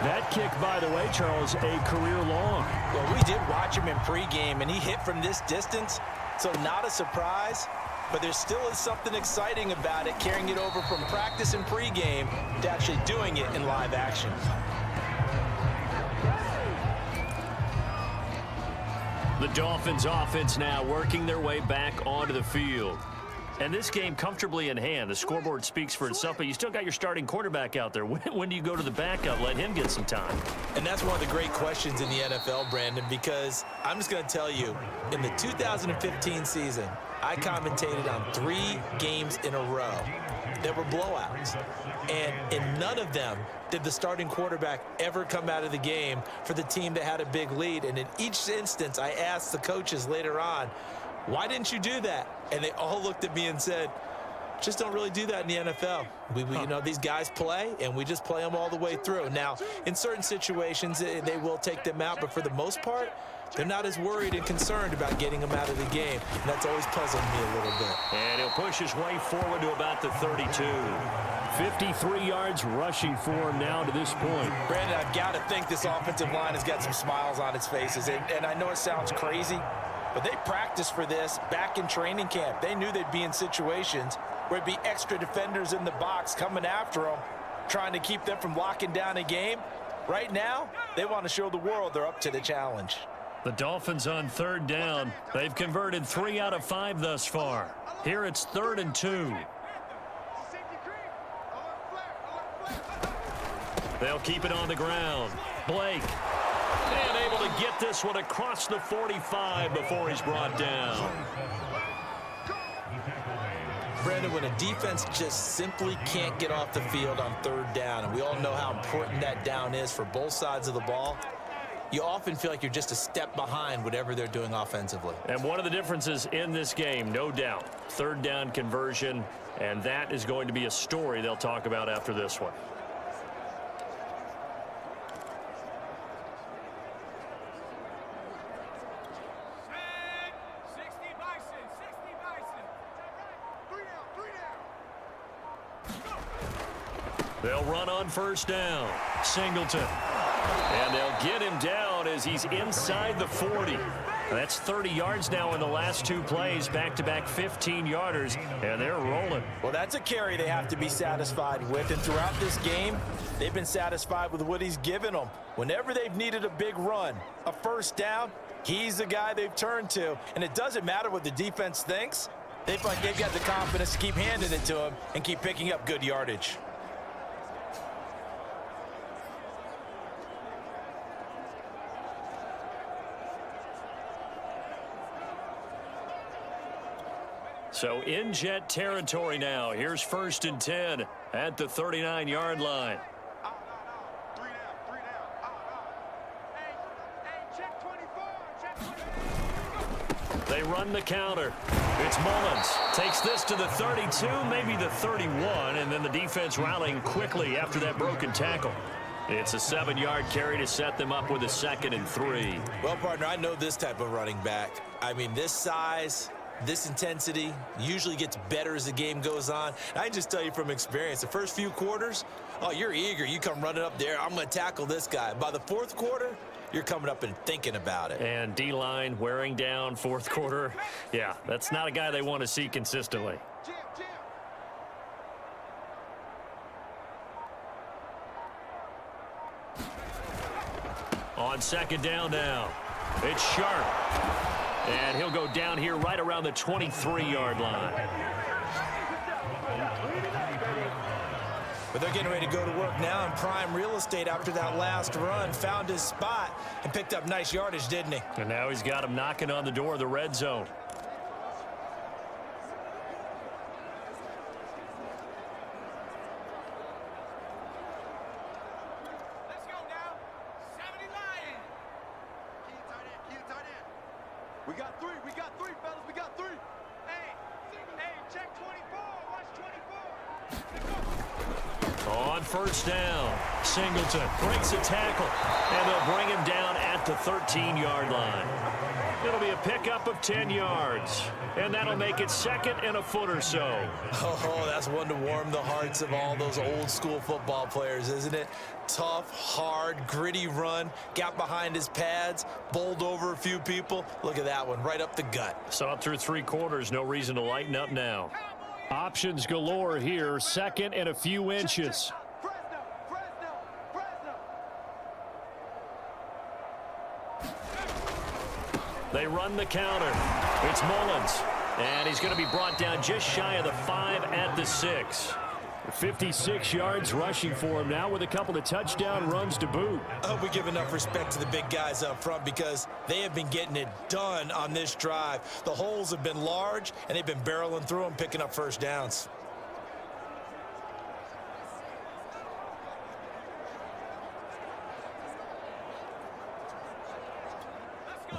That kick, by the way, Charles, a career long. Well, we did watch him in pregame, and he hit from this distance, so not a surprise. But there still is something exciting about it, carrying it over from practice and pregame to actually doing it in live action. The Dolphins offense now working their way back onto the field. And this game comfortably in hand. The scoreboard speaks for itself, but you still got your starting quarterback out there. When do you go to the backup? Let him get some time. And that's one of the great questions in the NFL, Brandon, because I'm just going to tell you, in the 2015 season, I commentated on 3 games in a row that were blowouts. And in none of them did the starting quarterback ever come out of the game for the team that had a big lead. And in each instance, I asked the coaches later on, why didn't you do that? And they all looked at me and said, just don't really do that in the NFL. You know, these guys play, and we just play them all the way through. Now, in certain situations, they will take them out, but for the most part, they're not as worried and concerned about getting them out of the game. And that's always puzzled me a little bit. And he'll push his way forward to about the 32. 53 yards rushing for him now to this point. Brandon, I've got to think this offensive line has got some smiles on its faces. And I know it sounds crazy, but they practiced for this back in training camp. They knew they'd be in situations where it'd be extra defenders in the box coming after them, trying to keep them from locking down a game. Right now, they want to show the world they're up to the challenge. The Dolphins on 3rd down. They've converted 3 out of 5 thus far. Here it's 3rd and 2. They'll keep it on the ground. Blake. And able to get this one across the 45 before he's brought down. Brandon, when a defense just simply can't get off the field on 3rd down, and we all know how important that down is for both sides of the ball, you often feel like you're just a step behind whatever they're doing offensively. And one of the differences in this game, no doubt, 3rd down conversion, and that is going to be a story they'll talk about after this one. They'll run on 1st down. Singleton. And they'll get him down as he's inside the 40. That's 30 yards now in the last 2 plays, back-to-back 15-yarders, and they're rolling. Well, that's a carry they have to be satisfied with, and throughout this game, they've been satisfied with what he's given them. Whenever they've needed a big run, a 1st down, he's the guy they've turned to, and it doesn't matter what the defense thinks. They feel like they've got the confidence to keep handing it to him and keep picking up good yardage. So in Jet territory now. Here's 1st and 10 at the 39-yard line. They run the counter. It's Mullins. Takes this to the 32, maybe the 31, and then the defense rallying quickly after that broken tackle. It's a 7-yard carry to set them up with a 2nd and 3. Well, partner, I know this type of running back. I mean, this size, this intensity usually gets better as the game goes on. I can just tell you from experience, the first few quarters, oh, you're eager. You come running up there, I'm going to tackle this guy. By the 4th quarter, you're coming up and thinking about it. And D-line wearing down 4th quarter. Yeah, that's not a guy they want to see consistently. On second down now. It's Sharp. And he'll go down here right around the 23-yard line. But they're getting ready to go to work now in prime real estate after that last run. Found his spot and picked up nice yardage, didn't he? And now he's got him knocking on the door of the red zone. Let's go now. 70 Lions. Key tight end. We got three, fellas. We got three. Hey, check 24. Watch 24. On first down, Singleton breaks a tackle, and they'll bring him down at the 13-yard line. It'll be a pickup of 10 yards, and that'll make it second and a foot or so. Oh, that's one to warm the hearts of all those old-school football players, isn't it? Tough, hard, gritty run, got behind his pads, bowled over a few people. Look at that one, right up the gut. Saw it through 3 quarters, no reason to lighten up now. Options galore here. Second and a few inches. They run the counter. It's Mullins, and he's going to be brought down just shy of the 5 at the 6. 56 yards rushing for him now with a couple of touchdown runs to boot. I hope we give enough respect to the big guys up front because they have been getting it done on this drive. The holes have been large, and they've been barreling through them, picking up first downs.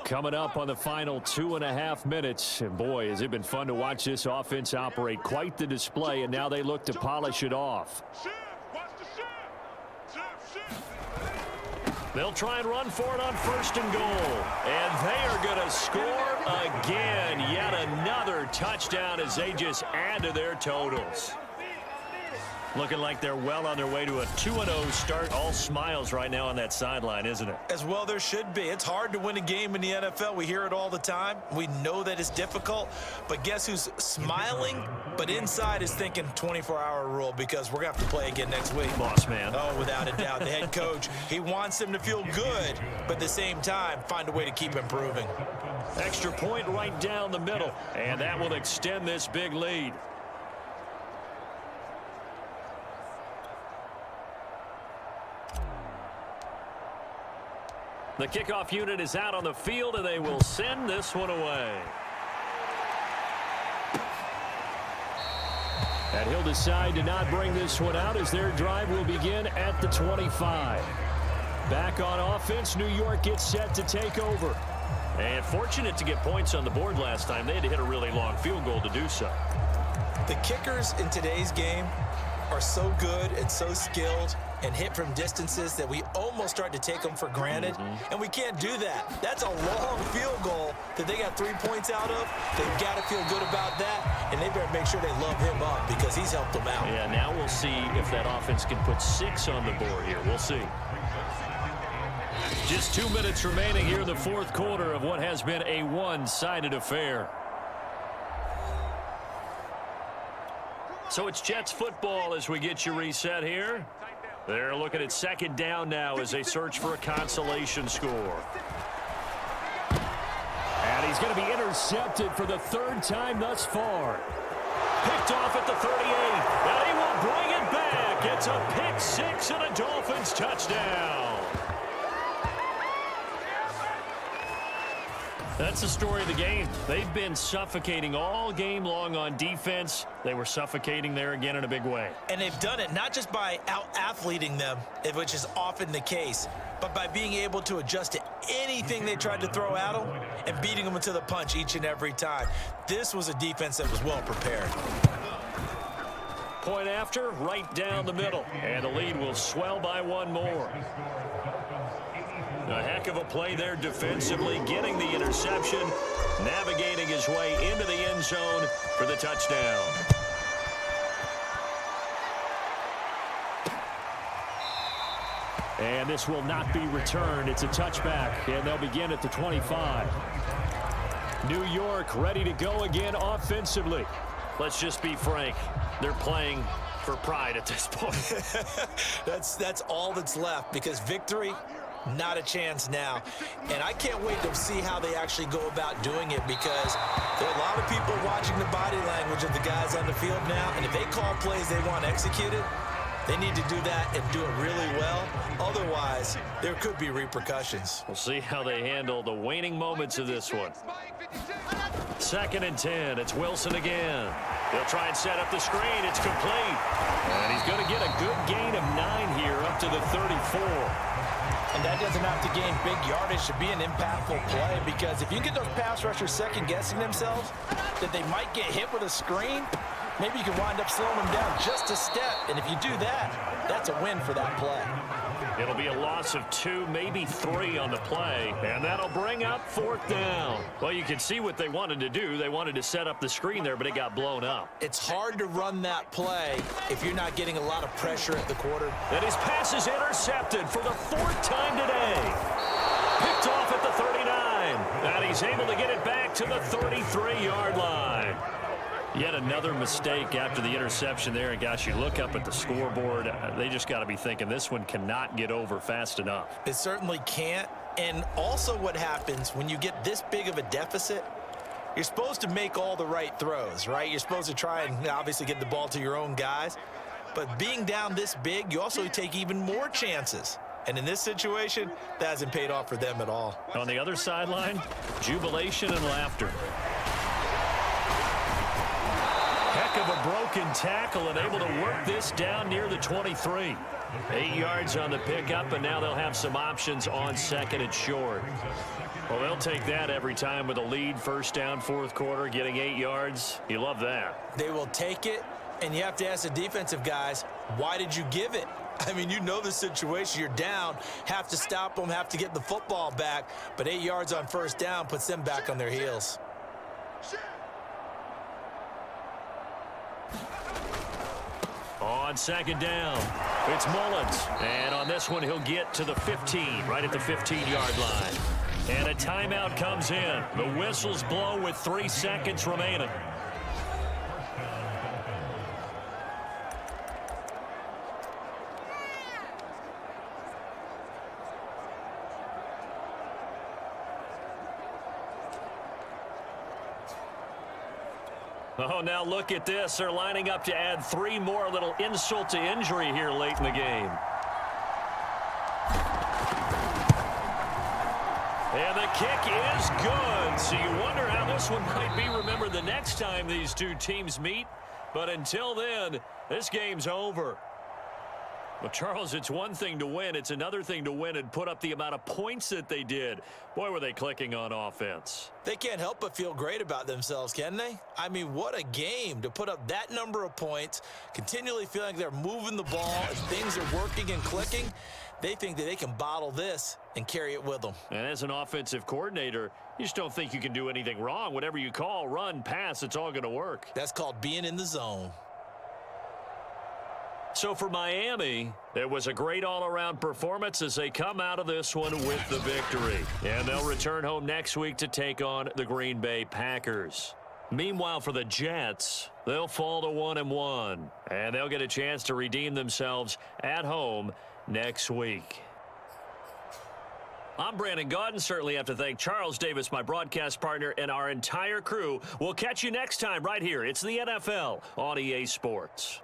Coming up on the final 2.5 minutes. And boy, has it been fun to watch this offense operate. Quite the display, and now they look to polish it off. They'll try and run for it on first and goal. And they are going to score again. Yet another touchdown as they just add to their totals. Looking like they're well on their way to a 2-0 start. All smiles right now on that sideline, isn't it? As well there should be. It's hard to win a game in the NFL. We hear it all the time. We know that it's difficult. But guess who's smiling? But inside is thinking 24-hour rule because we're going to have to play again next week. Boss man. Oh, without a doubt. The head coach, he wants them to feel good, but at the same time, find a way to keep improving. Extra point right down the middle. And that will extend this big lead. The kickoff unit is out on the field, and they will send this one away. And he'll decide to not bring this one out as their drive will begin at the 25. Back on offense, New York gets set to take over. And fortunate to get points on the board last time. They had to hit a really long field goal to do so. The kickers in today's game are so good and so skilled and hit from distances that we almost start to take them for granted. And we can't do that. That's a long field goal that they got 3 points out of. They've got to feel good about that, and they better make sure they love him up because he's helped them out. Yeah, now we'll see if that offense can put 6 on the board here. We'll see. Just 2 minutes remaining here in the fourth quarter of what has been a one-sided affair. So it's Jets football as we get you reset here. They're looking at second down now as they search for a consolation score. And he's going to be intercepted for the 3rd time thus far. Picked off at the 38, and he will bring it back. It's a pick 6 and a Dolphins touchdown. That's the story of the game. They've been suffocating all game long on defense. They were suffocating there again in a big way. And they've done it not just by out-athleting them, which is often the case, but by being able to adjust to anything they tried to throw at them and beating them into the punch each and every time. This was a defense that was well prepared. Point after, right down the middle. And the lead will swell by 1 more. A heck of a play there defensively, getting the interception, navigating his way into the end zone for the touchdown. And this will not be returned. It's a touchback, and they'll begin at the 25. New York ready to go again offensively. Let's just be frank. They're playing for pride at this point. That's all that's left because victory Not a chance now. And I can't wait to see how they actually go about doing it, because there are a lot of people watching the body language of the guys on the field now, and if they call plays they want executed, they need to do that and do it really well. Otherwise, there could be repercussions. We'll see how they handle the waning moments of this one. 2nd and 10. It's Wilson again. He'll try and set up the screen. It's complete. And he's going to get a good gain of 9 here up to the 34. And that doesn't have to gain big yardage to be an impactful play, because if you get those pass rushers second-guessing themselves that they might get hit with a screen, maybe you can wind up slowing them down just a step. And if you do that, that's a win for that play. It'll be a loss of 2, maybe 3 on the play, and that'll bring up 4th down. Well, you can see what they wanted to do. They wanted to set up the screen there, but it got blown up. It's hard to run that play if you're not getting a lot of pressure at the quarter. And his pass is intercepted for the 4th time today. Picked off at the 39, and he's able to get it back to the 33-yard line. Yet another mistake after the interception there. And, gosh, you look up at the scoreboard, they just got to be thinking this one cannot get over fast enough. It certainly can't. And also what happens when you get this big of a deficit, you're supposed to make all the right throws, right? You're supposed to try and obviously get the ball to your own guys. But being down this big, you also take even more chances. And in this situation, that hasn't paid off for them at all. On the other sideline, jubilation and laughter. Heck of a broken tackle, and able to work this down near the 23. 8 yards on the pickup, and now they'll have some options on 2nd and short. Well, they'll take that every time with a lead. 1st down, 4th quarter, getting 8 yards. You love that. They will take it, and you have to ask the defensive guys, why did you give it? I mean, you know the situation. You're down, have to stop them, have to get the football back, but 8 yards on 1st down puts them back on their heels. On 2nd down, it's Mullins. And on this one, he'll get to the 15, right at the 15-yard line. And a timeout comes in. The whistles blow with 3 seconds remaining. Oh, now look at this. They're lining up to add 3 more, a little insult to injury here late in the game. And the kick is good. So you wonder how this one might be remembered the next time these two teams meet. But until then, this game's over. Well, Charles, it's one thing to win. It's another thing to win and put up the amount of points that they did. Boy, were they clicking on offense. They can't help but feel great about themselves, can they? I mean, what a game to put up that number of points, continually feeling like they're moving the ball and things are working and clicking. They think that they can bottle this and carry it with them. And as an offensive coordinator, you just don't think you can do anything wrong. Whatever you call, run, pass, it's all going to work. That's called being in the zone. So for Miami, it was a great all-around performance as they come out of this one with the victory. And they'll return home next week to take on the Green Bay Packers. Meanwhile, for the Jets, they'll fall to 1-1. And they'll get a chance to redeem themselves at home next week. I'm Brandon Gaudin. Certainly have to thank Charles Davis, my broadcast partner, and our entire crew. We'll catch you next time right here. It's the NFL on EA Sports.